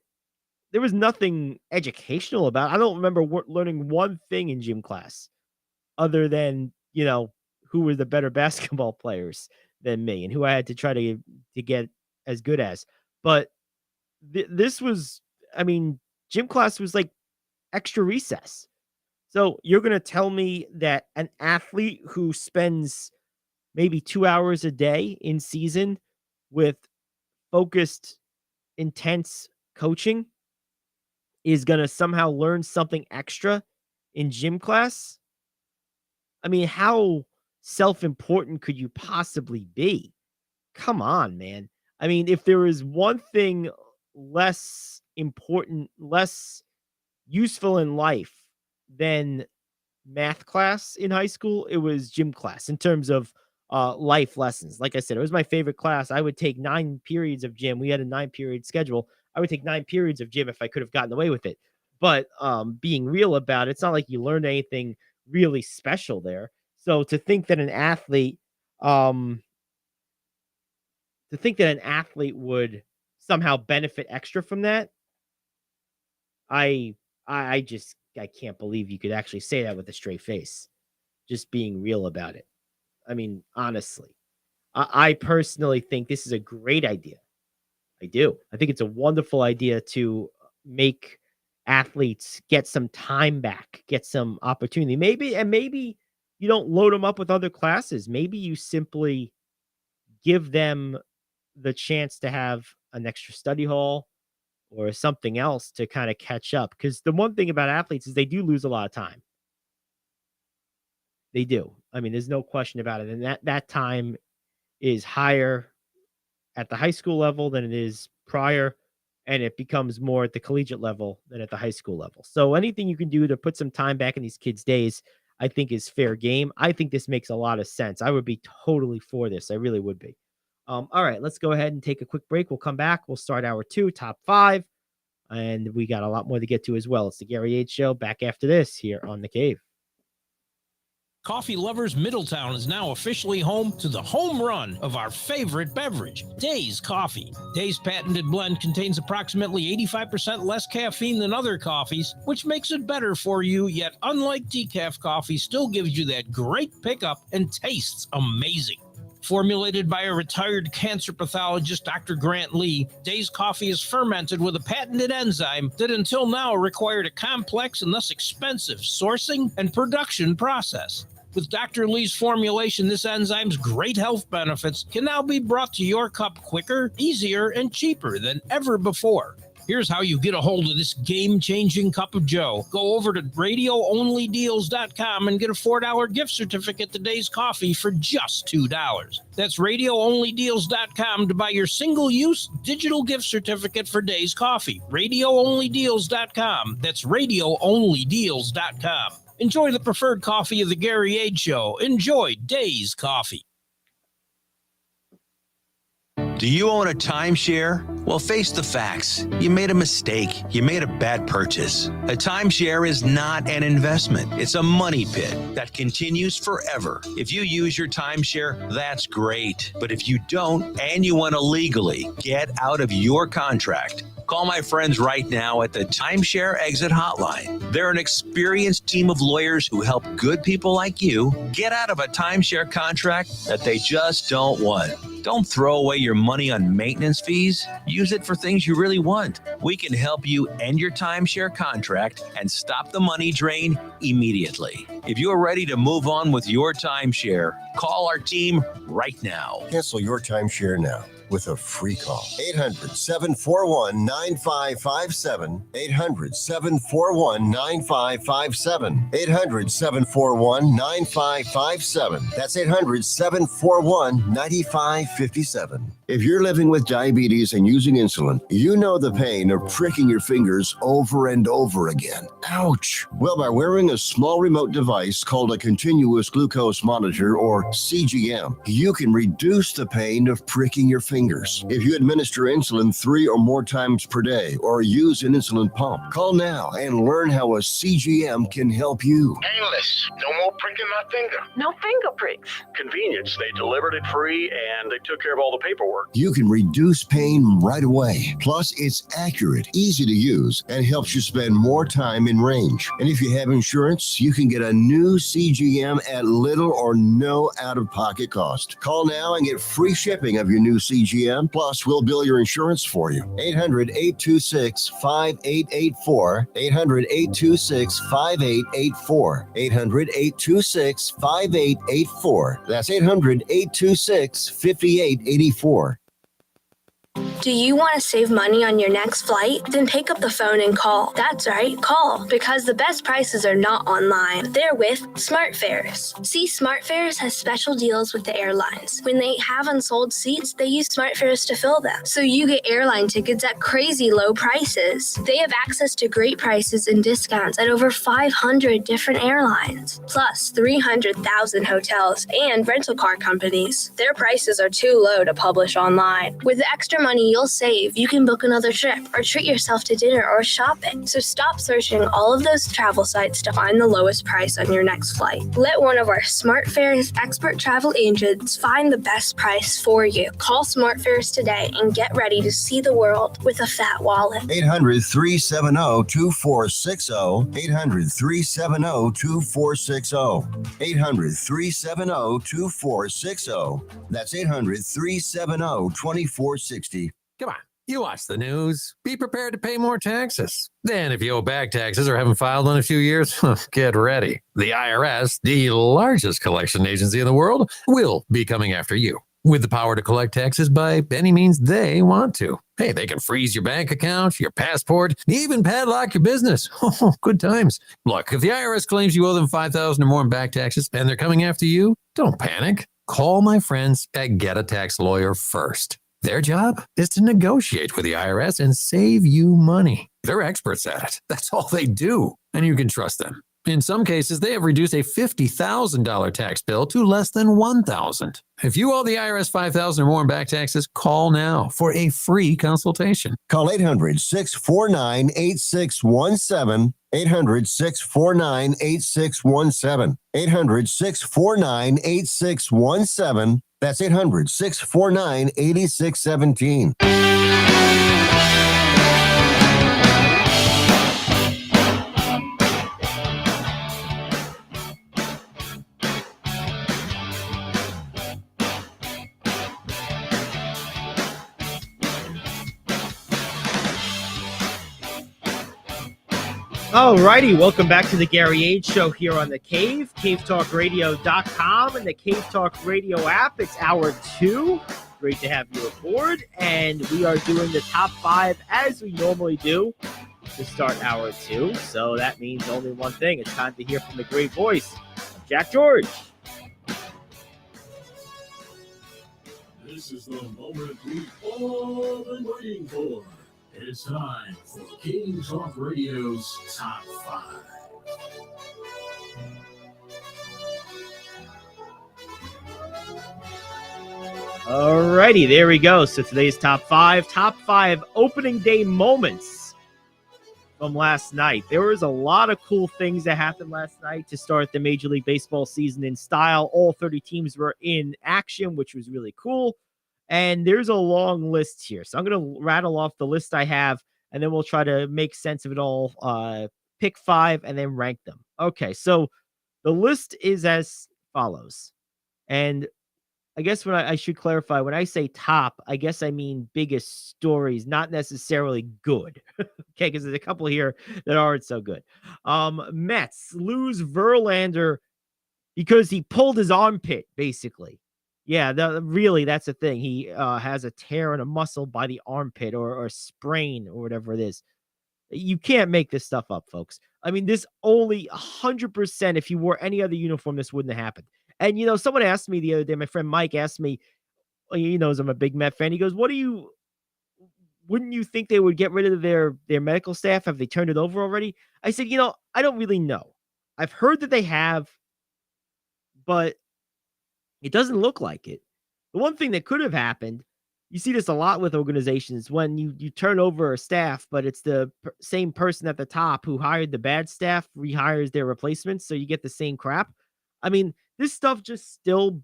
there was nothing educational about it. I don't remember learning one thing in gym class other than, who were the better basketball players than me and who I had to try to get as good as. But this was, gym class was like extra recess. So you're going to tell me that an athlete who spends maybe 2 hours a day in season with focused, intense coaching is going to somehow learn something extra in gym class? How self-important could you possibly be? Come on, man. If there was one thing less important, less useful in life than math class in high school, it was gym class in terms of life lessons. Like I said, it was my favorite class. I would take 9 periods of gym. We had a 9-period schedule. I would take 9 periods of gym if I could have gotten away with it. But being real about it, it's not like you learned anything really special there. So to think that an athlete would somehow benefit extra from that, I can't believe you could actually say that with a straight face. Just being real about it. I mean, honestly, I personally think this is a great idea. I do. I think it's a wonderful idea to make athletes get some time back, get some opportunity. Maybe you don't load them up with other classes. Maybe you simply give them the chance to have an extra study hall or something else to kind of catch up. Because the one thing about athletes is they do lose a lot of time. They do. I mean, there's no question about it. And that time is higher at the high school level than it is prior, and it becomes more at the collegiate level than at the high school level. So anything you can do to put some time back in these kids' days, I think is fair game. I think this makes a lot of sense. I would be totally for this. I really would be. All right, let's go ahead and take a quick break. We'll come back. We'll start hour 2, top 5, and we got a lot more to get to as well. It's the Gary Ayd Show. Back after this here on The Cave. Coffee Lovers Middletown is now officially home to the home run of our favorite beverage, Days Coffee. Days' patented blend contains approximately 85% less caffeine than other coffees, which makes it better for you, yet unlike decaf coffee, still gives you that great pickup and tastes amazing. Formulated by a retired cancer pathologist, Dr. Grant Lee, Days Coffee is fermented with a patented enzyme that until now required a complex and thus expensive sourcing and production process. With Dr. Lee's formulation, this enzyme's great health benefits can now be brought to your cup quicker, easier, and cheaper than ever before. Here's how you get a hold of this game-changing cup of joe. Go over to radioonlydeals.com and get a $4 gift certificate to Days Coffee for just $2. That's radioonlydeals.com to buy your single-use digital gift certificate for Days Coffee. Radioonlydeals.com. That's radioonlydeals.com. Enjoy the preferred coffee of the Gary Ayd Show. Enjoy Days Coffee. Do you own a timeshare? Well, face the facts. You made a mistake. You made a bad purchase. A timeshare is not an investment. It's a money pit that continues forever. If you use your timeshare, that's great. But if you don't, and you want to legally get out of your contract, call my friends right now at the Timeshare Exit Hotline. They're an experienced team of lawyers who help good people like you get out of a timeshare contract that they just don't want. Don't throw away your money on maintenance fees. Use it for things you really want. We can help you end your timeshare contract and stop the money drain immediately. If you're ready to move on with your timeshare, call our team right now. Cancel your timeshare now with a free call. 800-741-9557. 800-741-9557. 800-741-9557. That's 800-741-9557. If you're living with diabetes and using insulin, you know the pain of pricking your fingers over and over again. Ouch! Well, by wearing a small remote device called a continuous glucose monitor, or CGM, you can reduce the pain of pricking your fingers. If you administer insulin 3 or more times per day or use an insulin pump, call now and learn how a CGM can help you. Painless. No more pricking my finger. No finger pricks. Convenience. They delivered it free and they took care of all the paperwork. You can reduce pain right away. Plus, it's accurate, easy to use, and helps you spend more time in range. And if you have insurance, you can get a new CGM at little or no out-of-pocket cost. Call now and get free shipping of your new CGM. Plus, we'll bill your insurance for you. 800-826-5884. 800-826-5884. 800-826-5884. That's 800-826-5884. Do you want to save money on your next flight? Then pick up the phone and call. That's right, call. Because the best prices are not online. They're with SmartFares. See, SmartFares has special deals with the airlines. When they have unsold seats, they use SmartFares to fill them. So you get airline tickets at crazy low prices. They have access to great prices and discounts at over 500 different airlines. Plus 300,000 hotels and rental car companies. Their prices are too low to publish online. With the extra money you'll save, you can book another trip or treat yourself to dinner or shopping. So stop searching all of those travel sites to find the lowest price on your next flight. Let one of our SmartFares expert travel agents find the best price for you. Call SmartFares today and get ready to see the world with a fat wallet. 800-370-2460. 800-370-2460. 800-370-2460. That's 800-370-2460. Come on, you watch the news. Be prepared to pay more taxes. Then if you owe back taxes or haven't filed in a few years, get ready. The IRS, the largest collection agency in the world, will be coming after you with the power to collect taxes by any means they want to. Hey, they can freeze your bank account, your passport, even padlock your business. Oh, good times. Look, if the IRS claims you owe them $5,000 or more in back taxes and they're coming after you, don't panic. Call my friends at Get a Tax Lawyer first. Their job is to negotiate with the IRS and save you money. They're experts at it. That's all they do, and you can trust them. In some cases, they have reduced a $50,000 tax bill to less than $1,000. If you owe the IRS $5,000 or more in back taxes, call now for a free consultation. Call 800-649-8617. 800-649-8617. 800-649-8617. That's 800-649-8617. Alrighty, welcome back to the Gary Ayd Show here on The Cave, cavetalkradio.com, and the Cave Talk Radio app. It's hour 2. Great to have you aboard, and we are doing the top 5 as we normally do to start hour 2. So that means only one thing. It's time to hear from the great voice of Jack George. This is the moment we've all been waiting for. It's time for King Talk Radio's Top 5. Alrighty, there we go. So today's top 5 opening day moments from last night. There was a lot of cool things that happened last night to start the Major League Baseball season in style. All 30 teams were in action, which was really cool. And there's a long list here. So I'm going to rattle off the list I have, and then we'll try to make sense of it all. Pick 5 and then rank them. Okay, so the list is as follows. And I guess I should clarify, when I say top, I guess I mean biggest stories, not necessarily good. Okay, because there's a couple here that aren't so good. Mets lose Verlander because he pulled his armpit, basically. Yeah, that's the thing. He has a tear in a muscle by the armpit or a sprain or whatever it is. You can't make this stuff up, folks. I mean, this only 100%, if you wore any other uniform, this wouldn't have happened. And, someone asked me the other day, my friend Mike asked me, he knows I'm a big Met fan. He goes, wouldn't you think they would get rid of their medical staff? Have they turned it over already? I said, I don't really know. I've heard that they have, but it doesn't look like it. The one thing that could have happened, you see this a lot with organizations, when you turn over a staff, but it's the same person at the top who hired the bad staff rehires their replacements, so you get the same crap. I mean, this stuff just still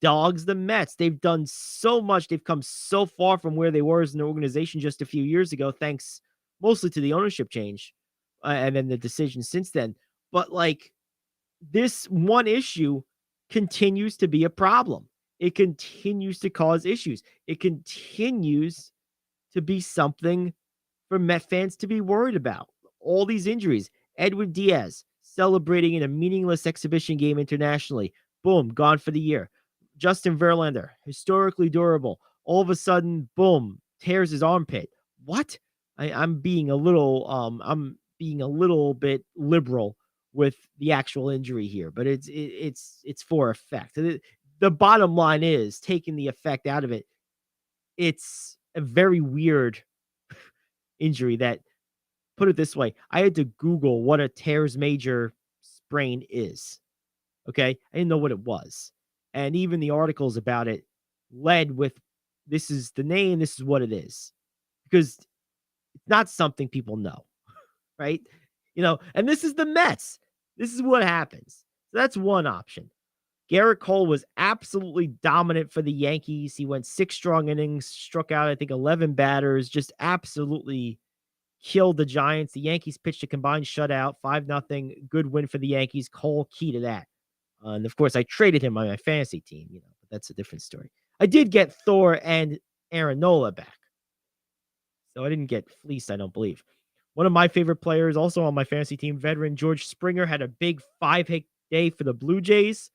dogs the Mets. They've done so much. They've come so far from where they were as an organization just a few years ago, thanks mostly to the ownership change and then the decision since then. But this one issue continues to be a problem. It continues to cause issues. It continues to be something for Met fans to be worried about. All these injuries. Edwin Diaz celebrating in a meaningless exhibition game internationally. Boom, gone for the year. Justin Verlander, historically durable. All of a sudden, boom, tears his armpit. What? I'm being a little bit liberal with the actual injury here, but it's for effect. The bottom line is, taking the effect out of it, it's a very weird injury that, put it this way, I had to Google what a teres major sprain is. Okay? I didn't know what it was. And even the articles about it led with this is the name, this is what it is. Because it's not something people know, right? And this is the Mets. This is what happens. So that's one option. Garrett Cole was absolutely dominant for the Yankees. He went 6 strong innings, struck out, I think, 11 batters, just absolutely killed the Giants. The Yankees pitched a combined shutout, 5-0. Good win for the Yankees. Cole, key to that. And of course, I traded him on my fantasy team, but that's a different story. I did get Thor and Aaron Nola back. So I didn't get fleeced, I don't believe. One of my favorite players, also on my fantasy team, veteran George Springer, had a big 5-hit day for the Blue Jays.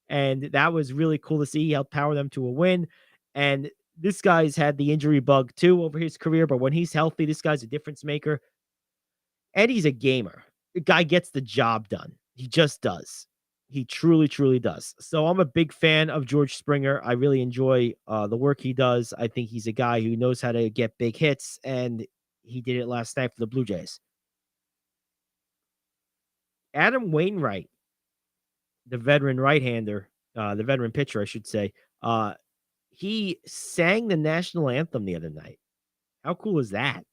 And that was really cool to see. He helped power them to a win. And this guy's had the injury bug too over his career. But when he's healthy, this guy's a difference maker. And he's a gamer. The guy gets the job done. He just does. He truly, truly does. So I'm a big fan of George Springer. I really enjoy the work he does. I think he's a guy who knows how to get big hits. And he did it last night for the Blue Jays. Adam Wainwright, the veteran right-hander, the veteran pitcher, I should say, he sang the national anthem the other night. How cool is that?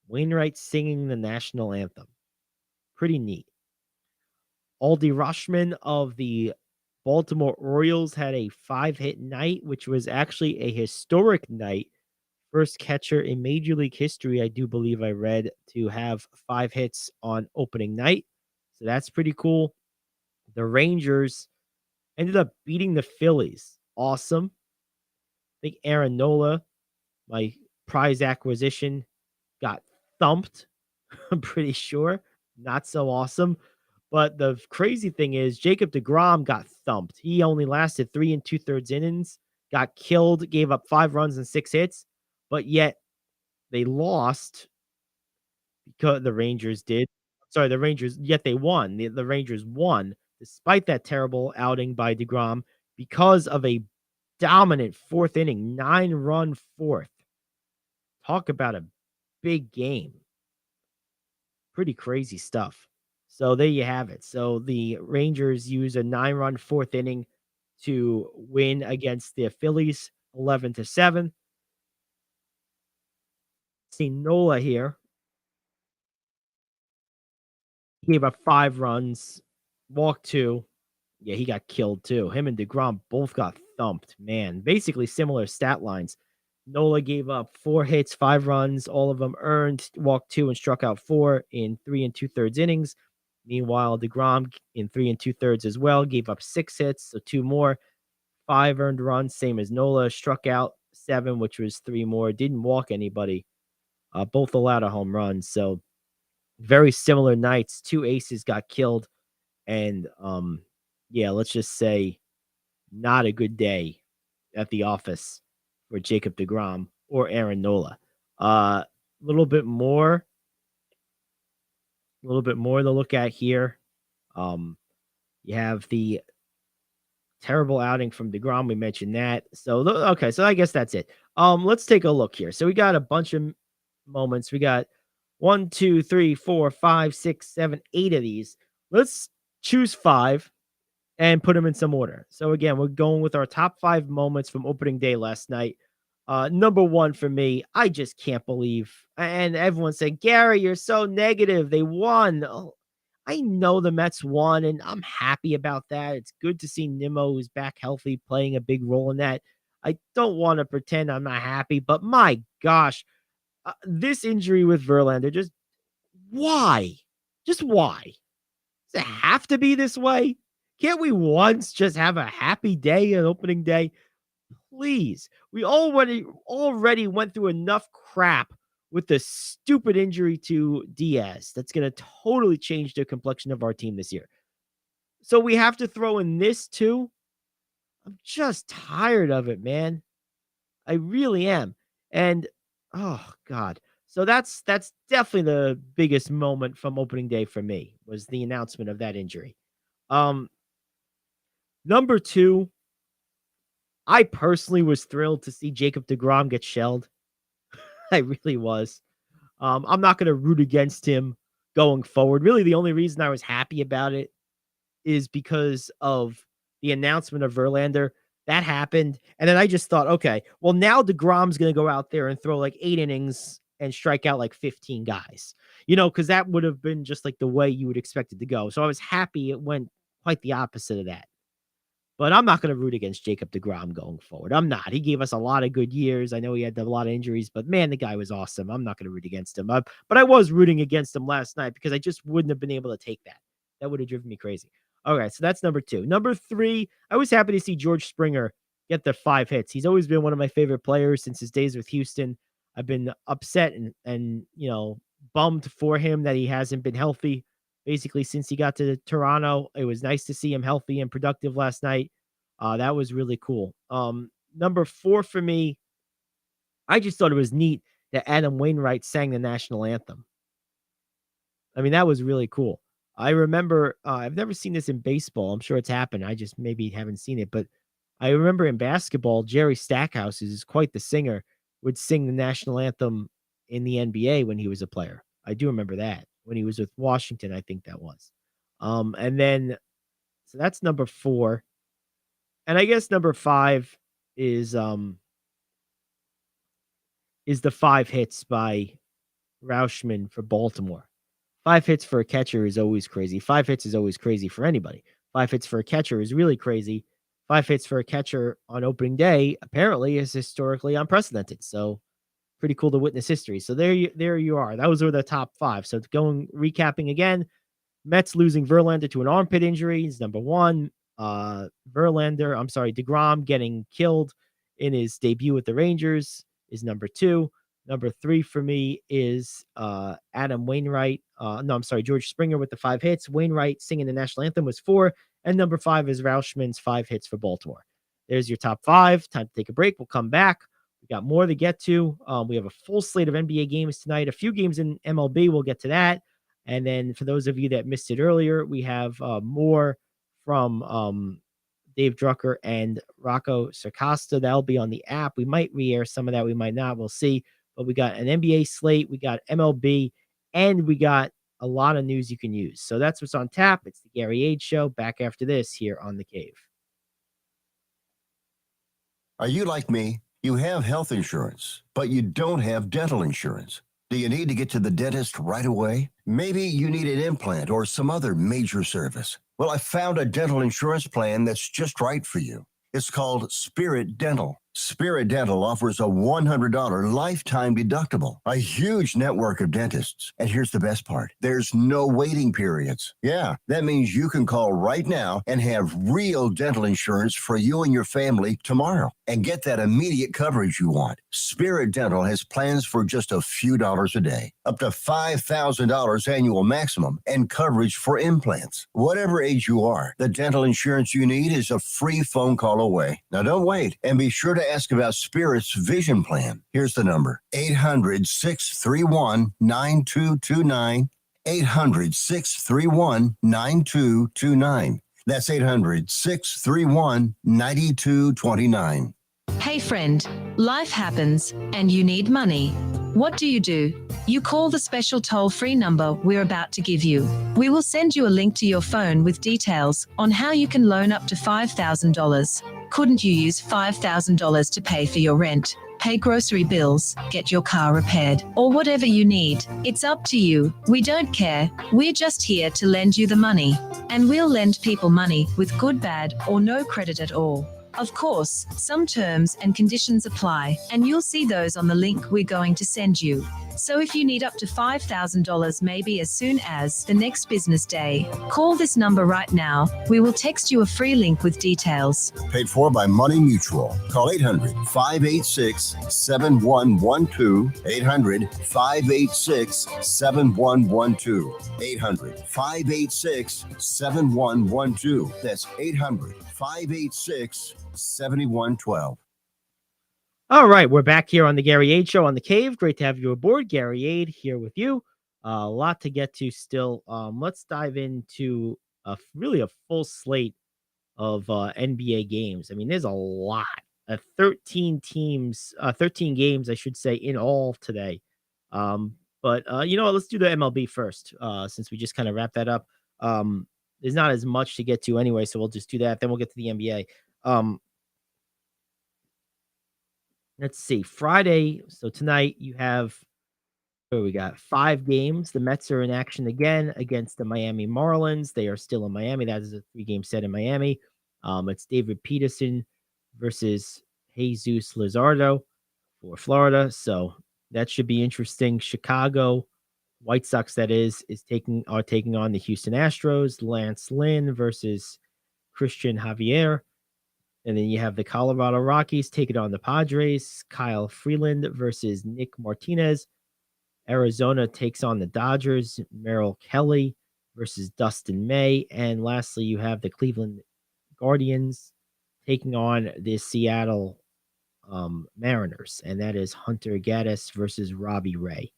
Wainwright singing the national anthem. Pretty neat. Aldi Rushman of the Baltimore Orioles had a 5-hit night, which was actually a historic night. First catcher in Major League history, I do believe I read, to have 5 hits on opening night. So that's pretty cool. The Rangers ended up beating the Phillies. Awesome. I think Aaron Nola, my prize acquisition, got thumped. I'm pretty sure. Not so awesome. But the crazy thing is Jacob Degrom got thumped. He only lasted 3 2/3 innings, got killed, gave up 5 runs and 6 hits. But yet they lost because the Rangers did. Sorry, the Rangers, yet they won. The Rangers won despite that terrible outing by Degrom because of a dominant 4th inning, 9-run 4th. Talk about a big game. Pretty crazy stuff. So there you have it. So the Rangers use a 9-run 4th inning to win against the Phillies 11-7. See Nola here. He gave up 5 runs, walked 2. Yeah, he got killed too. Him and Degrom both got thumped, man. Basically similar stat lines. Nola gave up 4 hits, 5 runs, all of them earned, walked 2 and struck out 4 in 3 2/3 innings. Meanwhile, Degrom in 3 2/3 as well, gave up 6 hits, so 2 more, 5 earned runs, same as Nola, struck out 7, which was 3 more, didn't walk anybody. Both allowed a home run, so very similar nights. 2 aces got killed, and yeah, let's just say not a good day at the office for Jacob Degrom or Aaron Nola. A little bit more to look at here. You have the terrible outing from Degrom. We mentioned that. So, okay, so I guess that's it. Let's take a look here. So we got a bunch of moments. We got 1, 2, 3, 4, 5, 6, 7, 8 of these. Let's choose 5 and put them in some order. So again, we're going with our top 5 moments from opening day last night. Number 1 for me, I just can't believe, and everyone said, Gary, you're so negative. They won. Oh, I know the Mets won, and I'm happy about that. It's good to see Nimmo, who's back healthy, playing a big role in that. I don't want to pretend I'm not happy, but my gosh, this injury with Verlander, just why? Just why? Does it have to be this way? Can't we once just have a happy day on opening day? Please. We already went through enough crap with the stupid injury to Diaz. That's going to totally change the complexion of our team this year. So we have to throw in this too. I'm just tired of it, man. I really am. And oh God. So that's definitely the biggest moment from opening day for me, was the announcement of that injury. Number 2, I personally was thrilled to see Jacob Degrom get shelled. I really was. I'm not going to root against him going forward. Really, the only reason I was happy about it is because of the announcement of Verlander. that happened. And then I just thought, okay, well, now DeGrom's going to go out there and throw like 8 innings and strike out like 15 guys, because that would have been just like the way you would expect it to go. So I was happy it went quite the opposite of that. But I'm not going to root against Jacob DeGrom going forward. I'm not. He gave us a lot of good years. I know he had a lot of injuries, but man, the guy was awesome. I'm not going to root against him. But I was rooting against him last night because I just wouldn't have been able to take that. That would have driven me crazy. All right, so that's number 2. Number 3, I was happy to see George Springer get the 5 hits. He's always been one of my favorite players since his days with Houston. I've been upset and bummed for him that he hasn't been healthy basically since he got to Toronto. It was nice to see him healthy and productive last night. That was really cool. Number 4 for me, I just thought it was neat that Adam Wainwright sang the national anthem. I mean, that was really cool. I remember, I've never seen this in baseball. I'm sure it's happened. I just maybe haven't seen it, but I remember in basketball, Jerry Stackhouse, who's quite the singer, would sing the national anthem in the NBA when he was a player. I do remember that when he was with Washington, I think that was. And then, so that's number 4. And I guess number 5 is the 5 hits by Rauschman for Baltimore. 5 hits for a catcher is always crazy. 5 hits is always crazy for anybody. 5 hits for a catcher is really crazy. 5 hits for a catcher on opening day apparently is historically unprecedented. So pretty cool to witness history. So there you are. Those were the top 5. So recapping again, Mets losing Verlander to an armpit injury is number 1. DeGrom getting killed in his debut with the Rangers is number 2. Number 3 for me is Adam Wainwright. George Springer with the 5 hits. Wainwright singing the national anthem was 4. And number 5 is Rauschman's 5 hits for Baltimore. There's your top 5. Time to take a break. We'll come back. We got more to get to. We have a full slate of NBA games tonight. A few games in MLB. We'll get to that. And then for those of you that missed it earlier, we have more from Dave Drucker and Rocco Circosta. That'll be on the app. We might re-air some of that. We might not. We'll see. But we got an NBA slate. We got MLB. And we got a lot of news you can use. So that's what's on tap. It's the Gary Ayd Show. Back after this here on The Cave. Are you like me? You have health insurance, but you don't have dental insurance. Do you need to get to the dentist right away? Maybe you need an implant or some other major service. Well, I found a dental insurance plan that's just right for you. It's called Spirit Dental. Spirit Dental offers a $100 lifetime deductible, a huge network of dentists. And here's the best part. There's no waiting periods. Yeah, that means you can call right now and have real dental insurance for you and your family tomorrow and get that immediate coverage you want. Spirit Dental has plans for just a few dollars a day, up to $5,000 annual maximum, and coverage for implants. Whatever age you are, the dental insurance you need is a free phone call away. Now don't wait, and be sure to ask about Spirit's vision plan. Here's the number: 800-631-9229. 800-631-9229. That's 800-631-9229. Hey friend, life happens and you need money. What do? You call the special toll-free number we're about to give you. We will send you a link to your phone with details on how you can loan up to $5,000. Couldn't you use $5,000 to pay for your rent, pay grocery bills, get your car repaired, or whatever you need? It's up to you. We don't care. We're just here to lend you the money. And we'll lend people money with good, bad, or no credit at all. Of course, some terms and conditions apply, and you'll see those on the link we're going to send you. So if you need up to $5,000 maybe as soon as the next business day, call this number right now. We will text you a free link with details. Paid for by Money Mutual. Call 800-586-7112. 800-586-7112. 800-586-7112. That's 800-586-7112. All right, we're back here on the Gary Ayd Show on the Cave. Great to have you aboard. Gary Ayd here with you. A lot to get to still. Let's dive into a full slate of NBA games. I mean, there's a lot. 13 games, I should say, in all today. But you know what? Let's do the MLB first, since we just kind of wrapped that up. There's not as much to get to anyway, so we'll just do that. Then we'll get to the NBA. Let's see. Friday. So tonight you have, we got 5 games. The Mets are in action again against the Miami Marlins. They are still in Miami. That is a 3-game set in Miami. It's David Peterson versus Jesus Luzardo for Florida. So that should be interesting. Chicago White Sox, that is taking on the Houston Astros. Lance Lynn versus Christian Javier. And then you have the Colorado Rockies taking on the Padres. Kyle Freeland versus Nick Martinez. Arizona takes on the Dodgers. Merrill Kelly versus Dustin May. And lastly, you have the Cleveland Guardians taking on the Seattle Mariners. And that is Hunter Gaddis versus Robbie Ray.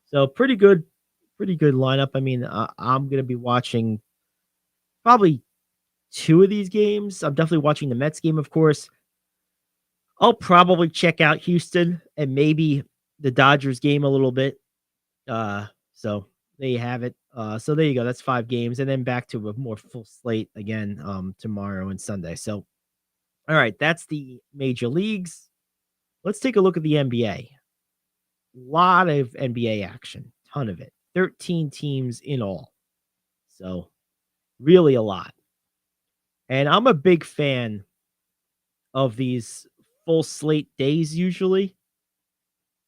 So pretty good lineup. I mean, I'm going to be watching probably 2 of these games. I'm definitely watching the Mets game, of course. I'll probably check out Houston and maybe the Dodgers game a little bit. So there you have it. So there you go. That's 5 games. And then back to a more full slate again tomorrow and Sunday. So, all right, that's the major leagues. Let's take a look at the NBA. Lot of NBA action. Ton of it. 13 teams in all. So really a lot. And I'm a big fan of these full slate days usually,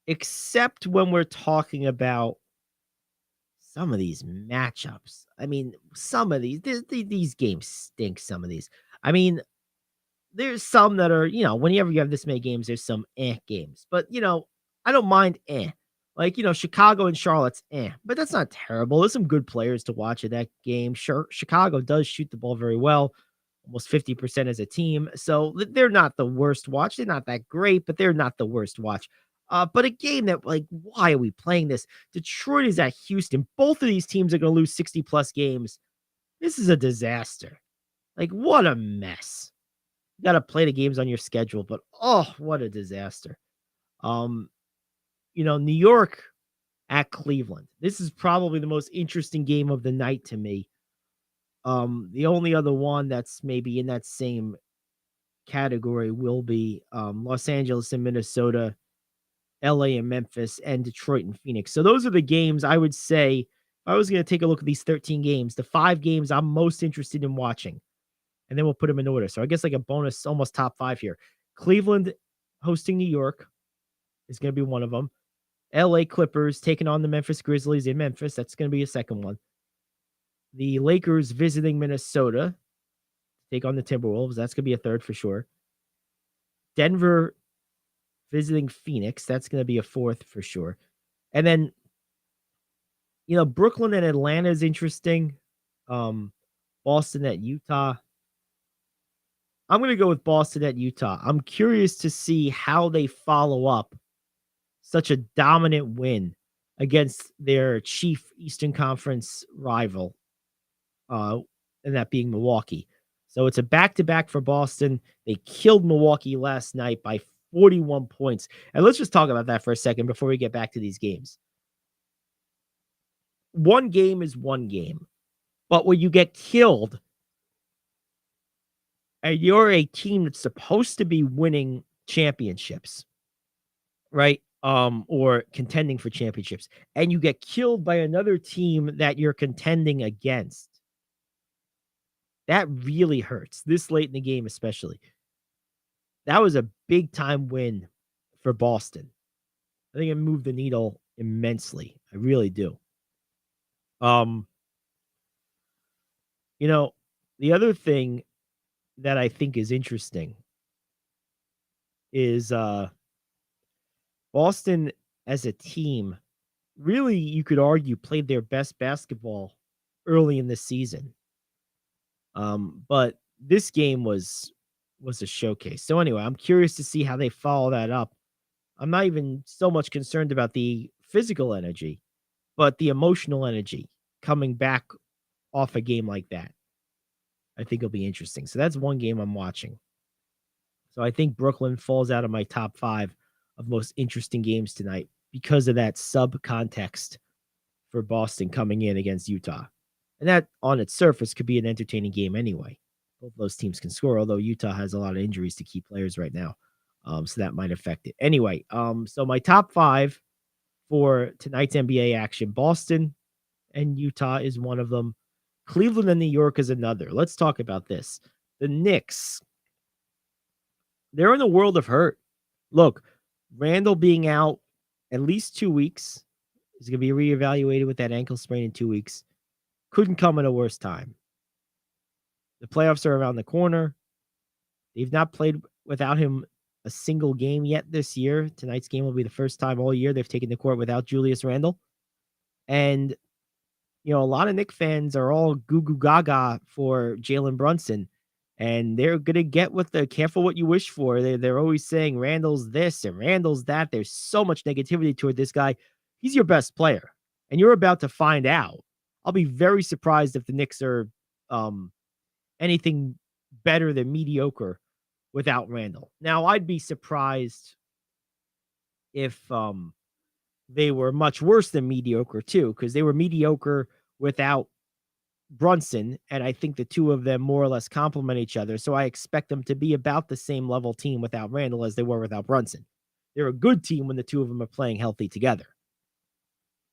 except when we're talking about some of these matchups. I mean, some of these games stink, some of these. I mean, there's some that are, whenever you have this many games, there's some games. But, I don't mind Like, Chicago and Charlotte's but that's not terrible. There's some good players to watch in that game. Sure, Chicago does shoot the ball very well, almost 50% as a team. So they're not the worst watch. They're not that great, but they're not the worst watch. But a game that, why are we playing this? Detroit is at Houston. Both of these teams are going to lose 60-plus games. This is a disaster. What a mess. You got to play the games on your schedule, but, oh, what a disaster. New York at Cleveland. This is probably the most interesting game of the night to me. The only other one that's maybe in that same category will be Los Angeles and Minnesota, LA and Memphis, and Detroit and Phoenix. So those are the games I would say, if I was going to take a look at these 13 games, the 5 games I'm most interested in watching. And then we'll put them in order. So I guess a bonus, almost top 5 here. Cleveland hosting New York is going to be one of them. LA Clippers taking on the Memphis Grizzlies in Memphis. That's going to be a second one. The Lakers visiting Minnesota to take on the Timberwolves. That's going to be a third for sure. Denver visiting Phoenix. That's going to be a fourth for sure. And then, Brooklyn and Atlanta is interesting. Boston at Utah. I'm going to go with Boston at Utah. I'm curious to see how they follow up such a dominant win against their chief Eastern Conference rival, and that being Milwaukee. So it's a back-to-back for Boston. They killed Milwaukee last night by 41 points. And let's just talk about that for a second before we get back to these games. One game is one game. But when you get killed and you're a team that's supposed to be winning championships, right? Or contending for championships, and you get killed by another team that you're contending against, that really hurts this late in the game, especially. That was a big time win for Boston. I think it moved the needle immensely. I really do. The other thing that I think is interesting is Boston as a team, really, you could argue, played their best basketball early in the season. But this game was a showcase. So anyway, I'm curious to see how they follow that up. I'm not even so much concerned about the physical energy, but the emotional energy coming back off a game like that. I think it'll be interesting. So that's one game I'm watching. So I think Brooklyn falls out of my top 5 of most interesting games tonight because of that sub-context for Boston coming in against Utah. And that, on its surface, could be an entertaining game anyway. Both those teams can score, although Utah has a lot of injuries to key players right now. So that might affect it. Anyway, so my top 5 for tonight's NBA action: Boston and Utah is one of them. Cleveland and New York is another. Let's talk about this. The Knicks, they're in a world of hurt. Look, Randle being out at least 2 weeks. He's going to be reevaluated with that ankle sprain in 2 weeks. Couldn't come at a worse time. The playoffs are around the corner. They've not played without him a single game yet this year. Tonight's game will be the first time all year they've taken the court without Julius Randle. And, a lot of Knicks fans are all goo goo gaga for Jalen Brunson. And they're going to get with the careful what you wish for. They're always saying Randle's this and Randle's that. There's so much negativity toward this guy. He's your best player. And you're about to find out. I'll be very surprised if the Knicks are anything better than mediocre without Randle. Now, I'd be surprised if they were much worse than mediocre too, because they were mediocre without Brunson, and I think the two of them more or less complement each other. So I expect them to be about the same level team without Randle as they were without Brunson. They're a good team when the two of them are playing healthy together.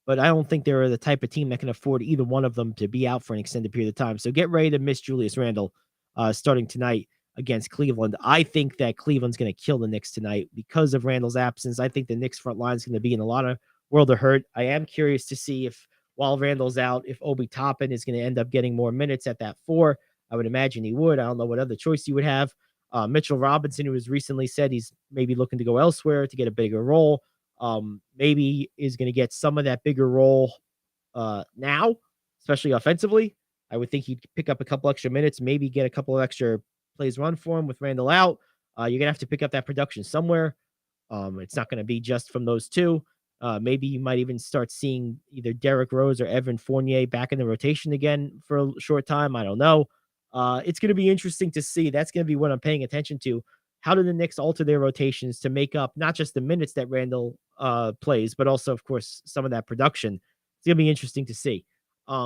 But I don't think they're the type of team that can afford either one of them to be out for an extended period of time. So get ready to miss Julius Randle starting tonight against Cleveland. I think that Cleveland's going to kill the Knicks tonight because of Randle's absence. I think the Knicks front line is going to be in a lot of world of hurt. I am curious to see if, while Randle's out, if Obi Toppin is going to end up getting more minutes at that 4. I would imagine he would. I don't know what other choice you would have. Mitchell Robinson, who has recently said he's maybe looking to go elsewhere to get a bigger role, maybe is going to get some of that bigger role now, especially offensively. I would think he'd pick up a couple extra minutes, maybe get a couple of extra plays run for him with Randle out. You're going to have to pick up that production somewhere. It's not going to be just from those two. Maybe you might even start seeing either Derrick Rose or Evan Fournier back in the rotation again for a short time. I don't know. It's going to be interesting to see. That's going to be what I'm paying attention to. How do the Knicks alter their rotations to make up not just the minutes that Randle plays, but also, of course, some of that production? It's going to be interesting to see.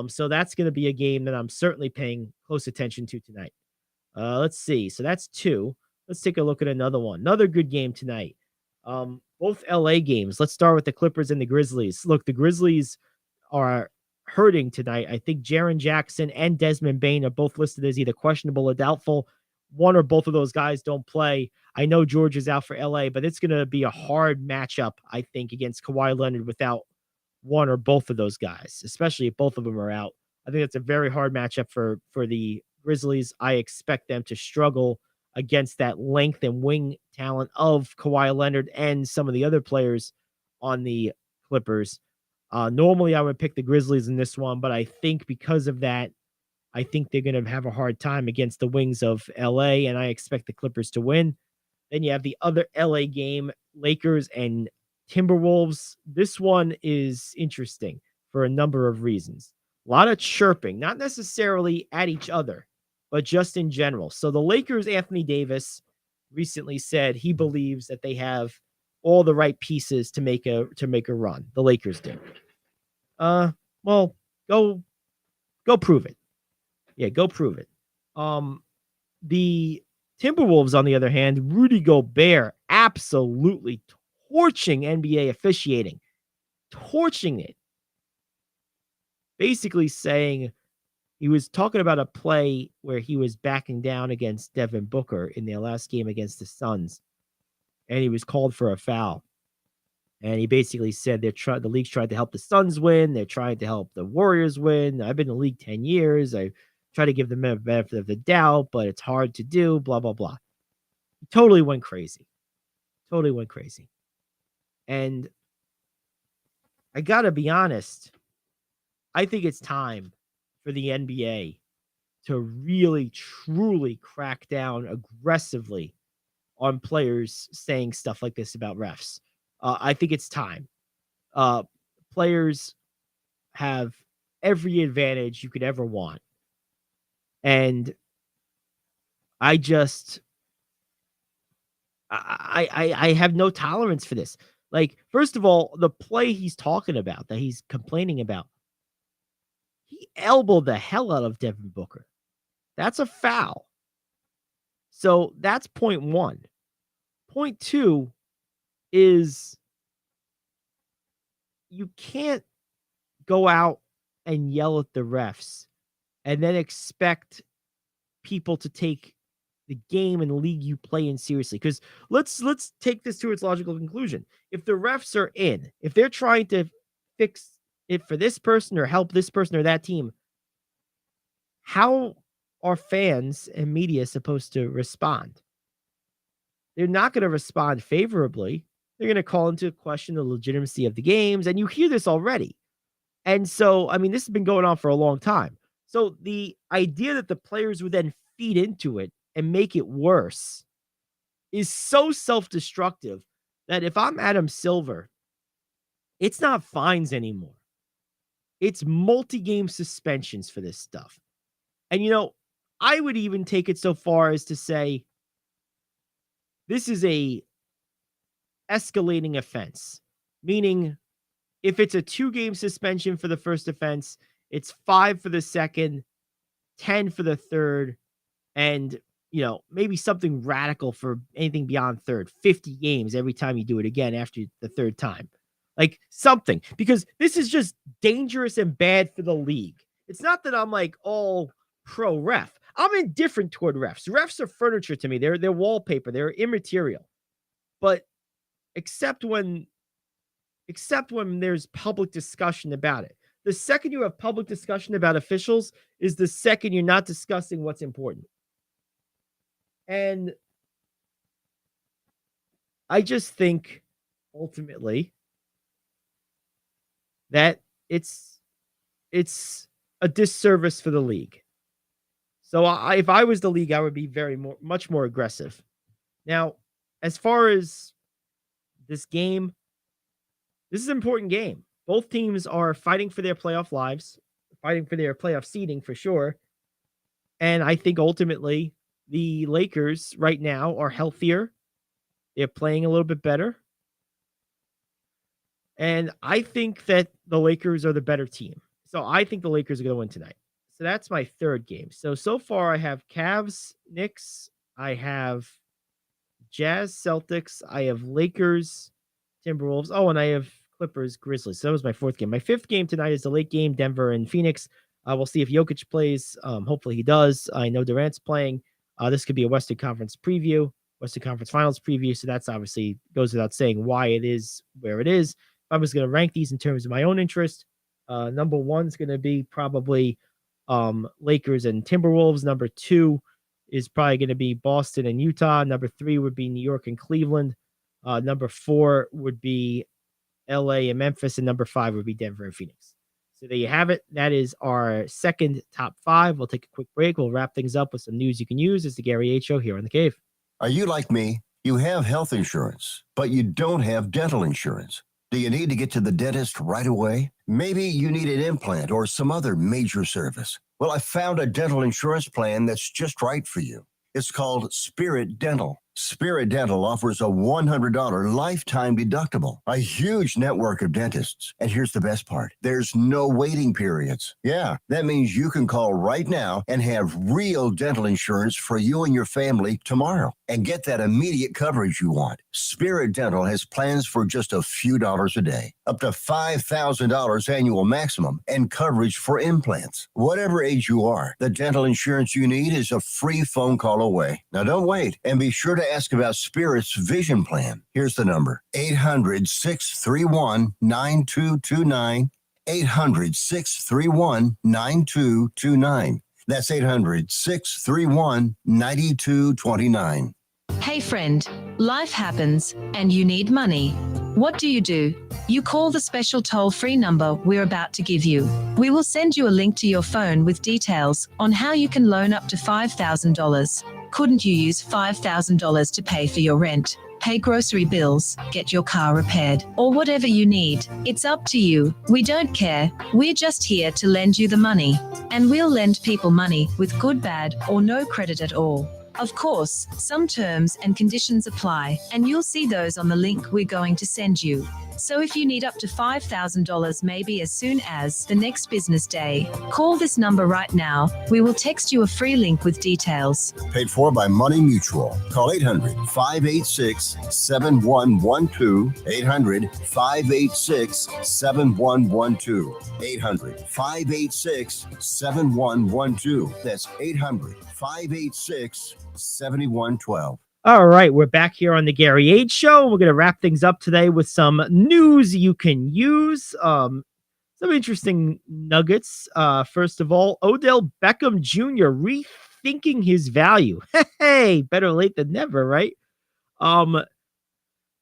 So that's going to be a game that I'm certainly paying close attention to tonight. Let's see. So that's 2. Let's take a look at another one. Another good game tonight. Both LA games. Let's start with the Clippers and the Grizzlies. Look, the Grizzlies are hurting tonight. I think Jaren Jackson and Desmond Bane are both listed as either questionable or doubtful. One or both of those guys don't play. I know George is out for LA, but it's going to be a hard matchup, I think, against Kawhi Leonard without one or both of those guys, especially if both of them are out. I think it's a very hard matchup for the Grizzlies. I expect them to struggle against that length and wing talent of Kawhi Leonard and some of the other players on the Clippers. Normally, I would pick the Grizzlies in this one, but I think because of that, I think they're going to have a hard time against the wings of LA, and I expect the Clippers to win. Then you have the other LA game, Lakers and Timberwolves. This one is interesting for a number of reasons. A lot of chirping, not necessarily at each other, but just in general. So the Lakers, Anthony Davis recently said he believes that they have all the right pieces to make a run. The Lakers do. Well, go prove it. Yeah, go prove it. The Timberwolves, on the other hand, Rudy Gobert absolutely torching NBA officiating. Torching it. Basically saying he was talking about a play where he was backing down against Devin Booker in their last game against the Suns, and he was called for a foul. And he basically said the league's tried to help the Suns win. They're trying to help the Warriors win. I've been in the league 10 years. I try to give them a benefit of the doubt, but it's hard to do, blah, blah, blah. He totally went crazy. Totally went crazy. And I got to be honest, I think it's time for the NBA to really, truly crack down aggressively on players saying stuff like this about refs. I think it's time. Players have every advantage you could ever want. And I have no tolerance for this. Like, first of all, the play he's talking about, that he's complaining about, he elbowed the hell out of Devin Booker. That's a foul. So that's point one. point two is you can't go out and yell at the refs and then expect people to take the game and the league you play in seriously. Because let's take this to its logical conclusion. If the refs are in, if they're trying to fix it for this person or help this person or that team, how are fans and media supposed to respond? They're not going to respond favorably. They're going to call into question the legitimacy of the games. And you hear this already. And so, I mean, this has been going on for a long time. So the idea that the players would then feed into it and make it worse is so self-destructive that if I'm Adam Silver, it's not fines anymore. It's multi-game suspensions for this stuff. And, you know, I would even take it so far as to say this is a escalating offense, meaning if it's a 2-game suspension for the first offense, it's 5 for the second, 10 for the third, and, you know, maybe something radical for anything beyond third, 50 games every time you do it again after the third time. Like something, because this is just dangerous and bad for the league. It's not that I'm like all pro ref. I'm indifferent toward refs. Refs are furniture to me. They're wallpaper. They're immaterial. But except when there's public discussion about it. The second you have public discussion about officials is the second you're not discussing what's important. And I just think ultimately that it's a disservice for the league. So if I was the league, I would be much more aggressive. Now, as far as this game, this is an important game. Both teams are fighting for their playoff lives, fighting for their playoff seeding for sure. And I think ultimately the Lakers right now are healthier. They're playing a little bit better. And I think that the Lakers are the better team. So I think the Lakers are going to win tonight. So that's my third game. So far I have Cavs, Knicks. I have Jazz, Celtics. I have Lakers, Timberwolves. Oh, and I have Clippers, Grizzlies. So that was my fourth game. My fifth game tonight is the late game, Denver and Phoenix. We'll see if Jokic plays. Hopefully he does. I know Durant's playing. This could be a Western Conference preview, Western Conference Finals preview. So that's obviously goes without saying why it is where it is. If I was going to rank these in terms of my own interest, number one is going to be probably Lakers and Timberwolves. Number two is probably going to be Boston and Utah. Number three would be New York and Cleveland. Number four would be LA and Memphis. And number five would be Denver and Phoenix. So there you have it. That is our second top five. We'll take a quick break. We'll wrap things up with some news you can use. It's the Gary Ayd Show here on The Cave. Are you like me? You have health insurance, but you don't have dental insurance. Do you need to get to the dentist right away? Maybe you need an implant or some other major service. Well, I found a dental insurance plan that's just right for you. It's called Spirit Dental. Spirit Dental offers a $100 lifetime deductible, a huge network of dentists. And here's the best part. There's no waiting periods. Yeah, that means you can call right now and have real dental insurance for you and your family tomorrow and get that immediate coverage you want. Spirit Dental has plans for just a few dollars a day, up to $5,000 annual maximum, and coverage for implants. Whatever age you are, the dental insurance you need is a free phone call away. Now don't wait, and be sure to ask about Spirit's vision plan. Here's the number: 800-631-9229. 800-631-9229. That's 800-631-9229. Hey friend, life happens and you need money. What do? You call the special toll-free number we're about to give you. We will send you a link to your phone with details on how you can loan up to $5,000. Couldn't you use $5,000 to pay for your rent, pay grocery bills, get your car repaired, or whatever you need? It's up to you. We don't care. We're just here to lend you the money. And we'll lend people money with good, bad, or no credit at all. Of course, some terms and conditions apply, and you'll see those on the link we're going to send you. So if you need up to $5,000 maybe as soon as the next business day, call this number right now. We will text you a free link with details. Paid for by Money Mutual. Call 800-586-7112. 800-586-7112. 800-586-7112. That's 800-586-7112. All right, we're back here on the Gary Ayd Show. We're going to wrap things up today with some news you can use. Some interesting nuggets. First of all, Odell Beckham Jr. rethinking his value. Hey, better late than never, right?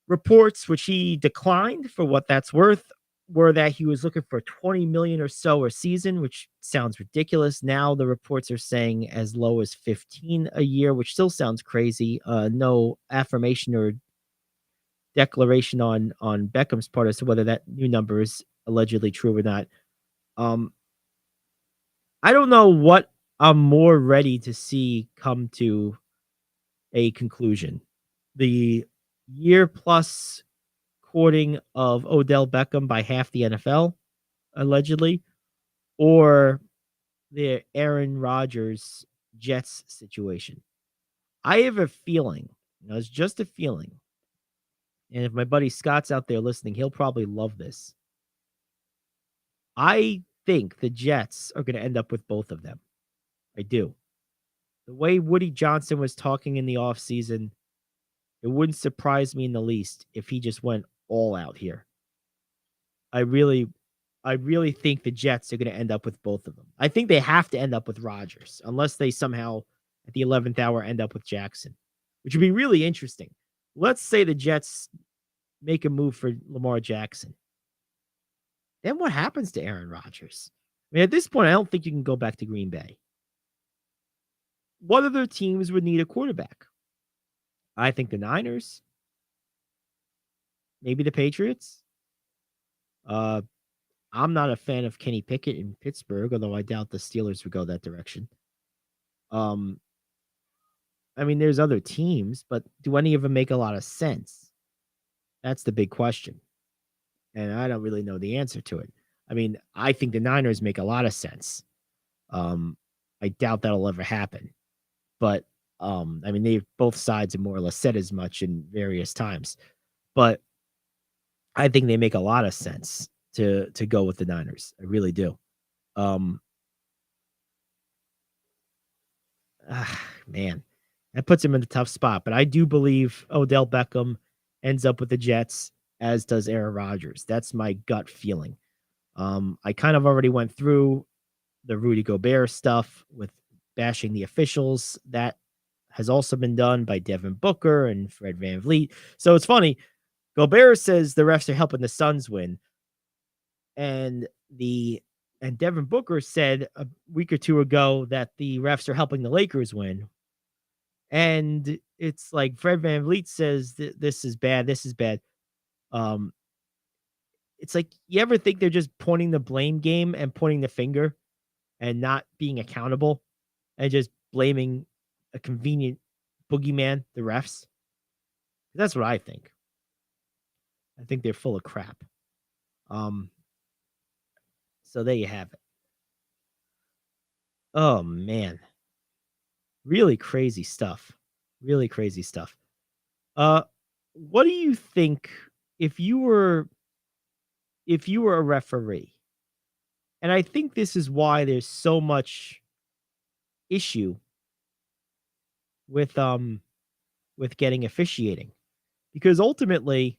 Reports, which he declined for what that's worth, were that he was looking for $20 million or so a season, which sounds ridiculous. Now the reports are saying as low as 15 a year, which still sounds crazy. No affirmation or declaration on Beckham's part as to whether that new number is allegedly true or not. I don't know what I'm more ready to see come to a conclusion. The year plus courting of Odell Beckham by half the NFL, allegedly, or the Aaron Rodgers Jets situation. I have a feeling, it's just a feeling, and if my buddy Scott's out there listening, he'll probably love this. I think the Jets are going to end up with both of them. I do. The way Woody Johnson was talking in the offseason, it wouldn't surprise me in the least if he just went all out here. I really think the Jets are going to end up with both of them. I think they have to end up with Rodgers, unless they somehow at the 11th hour end up with Jackson, which would be really interesting. Let's say the Jets make a move for Lamar Jackson. Then what happens to Aaron Rodgers? I mean, at this point, I don't think you can go back to Green Bay. What other teams would need a quarterback? I think the Niners. Maybe the Patriots. I'm not a fan of Kenny Pickett in Pittsburgh, although I doubt the Steelers would go that direction. I mean, there's other teams, but do any of them make a lot of sense? That's the big question. And I don't really know the answer to it. I mean, I think the Niners make a lot of sense. I doubt that'll ever happen. But, I mean, both sides have more or less said as much in various times. But I think they make a lot of sense to go with the Niners. I really do. Man, that puts him in a tough spot. But I do believe Odell Beckham ends up with the Jets, as does Aaron Rodgers. That's my gut feeling. I kind of already went through the Rudy Gobert stuff with bashing the officials. That has also been done by Devin Booker and Fred VanVleet. So it's funny. Gobert says the refs are helping the Suns win. And Devin Booker said a week or two ago that the refs are helping the Lakers win. And it's like Fred VanVleet says this is bad. This is bad. It's like, you ever think they're just pointing the blame game and pointing the finger and not being accountable and just blaming a convenient boogeyman, the refs? That's what I think. I think they're full of crap. So there you have it. Oh, man. Really crazy stuff. Really crazy stuff. What do you think if you were a referee? And I think this is why there's so much issue with getting officiating. Because ultimately,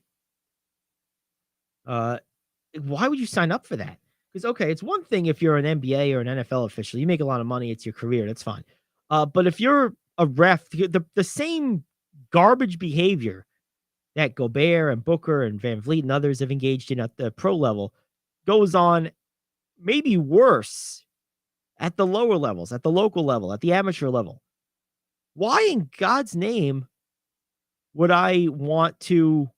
why would you sign up for that? Because, okay, it's one thing if you're an NBA or an NFL official. You make a lot of money. It's your career. That's fine. But if you're a ref, the same garbage behavior that Gobert and Booker and VanVleet and others have engaged in at the pro level goes on, maybe worse, at the lower levels, at the local level, at the amateur level. Why in God's name would I want to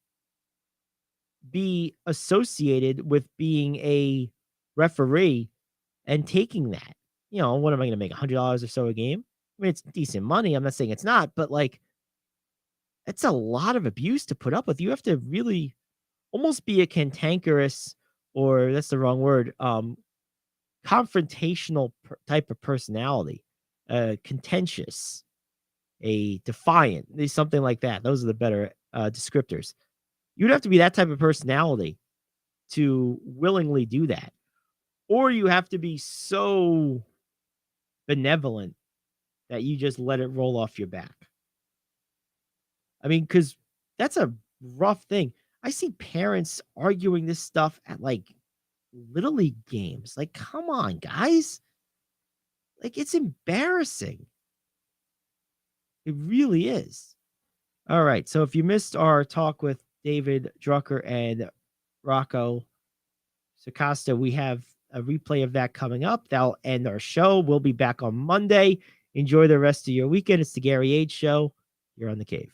be associated with being a referee and taking that? You know, what am I going to make, $100 or so a game? I mean, it's decent money. I'm not saying it's not, but like, it's a lot of abuse to put up with. You have to really almost be a cantankerous, or that's the wrong word, confrontational type of personality, contentious, a defiant, something like that. Those are the better descriptors. You'd have to be that type of personality to willingly do that. Or you have to be so benevolent that you just let it roll off your back. I mean, because that's a rough thing. I see parents arguing this stuff at like Little League games. Like, come on, guys. Like, it's embarrassing. It really is. All right. So if you missed our talk with David, Drucker, and Rocco Circosta, we have a replay of that coming up. That'll end our show. We'll be back on Monday. Enjoy the rest of your weekend. It's the Gary Ayd Show. You're on The Cave.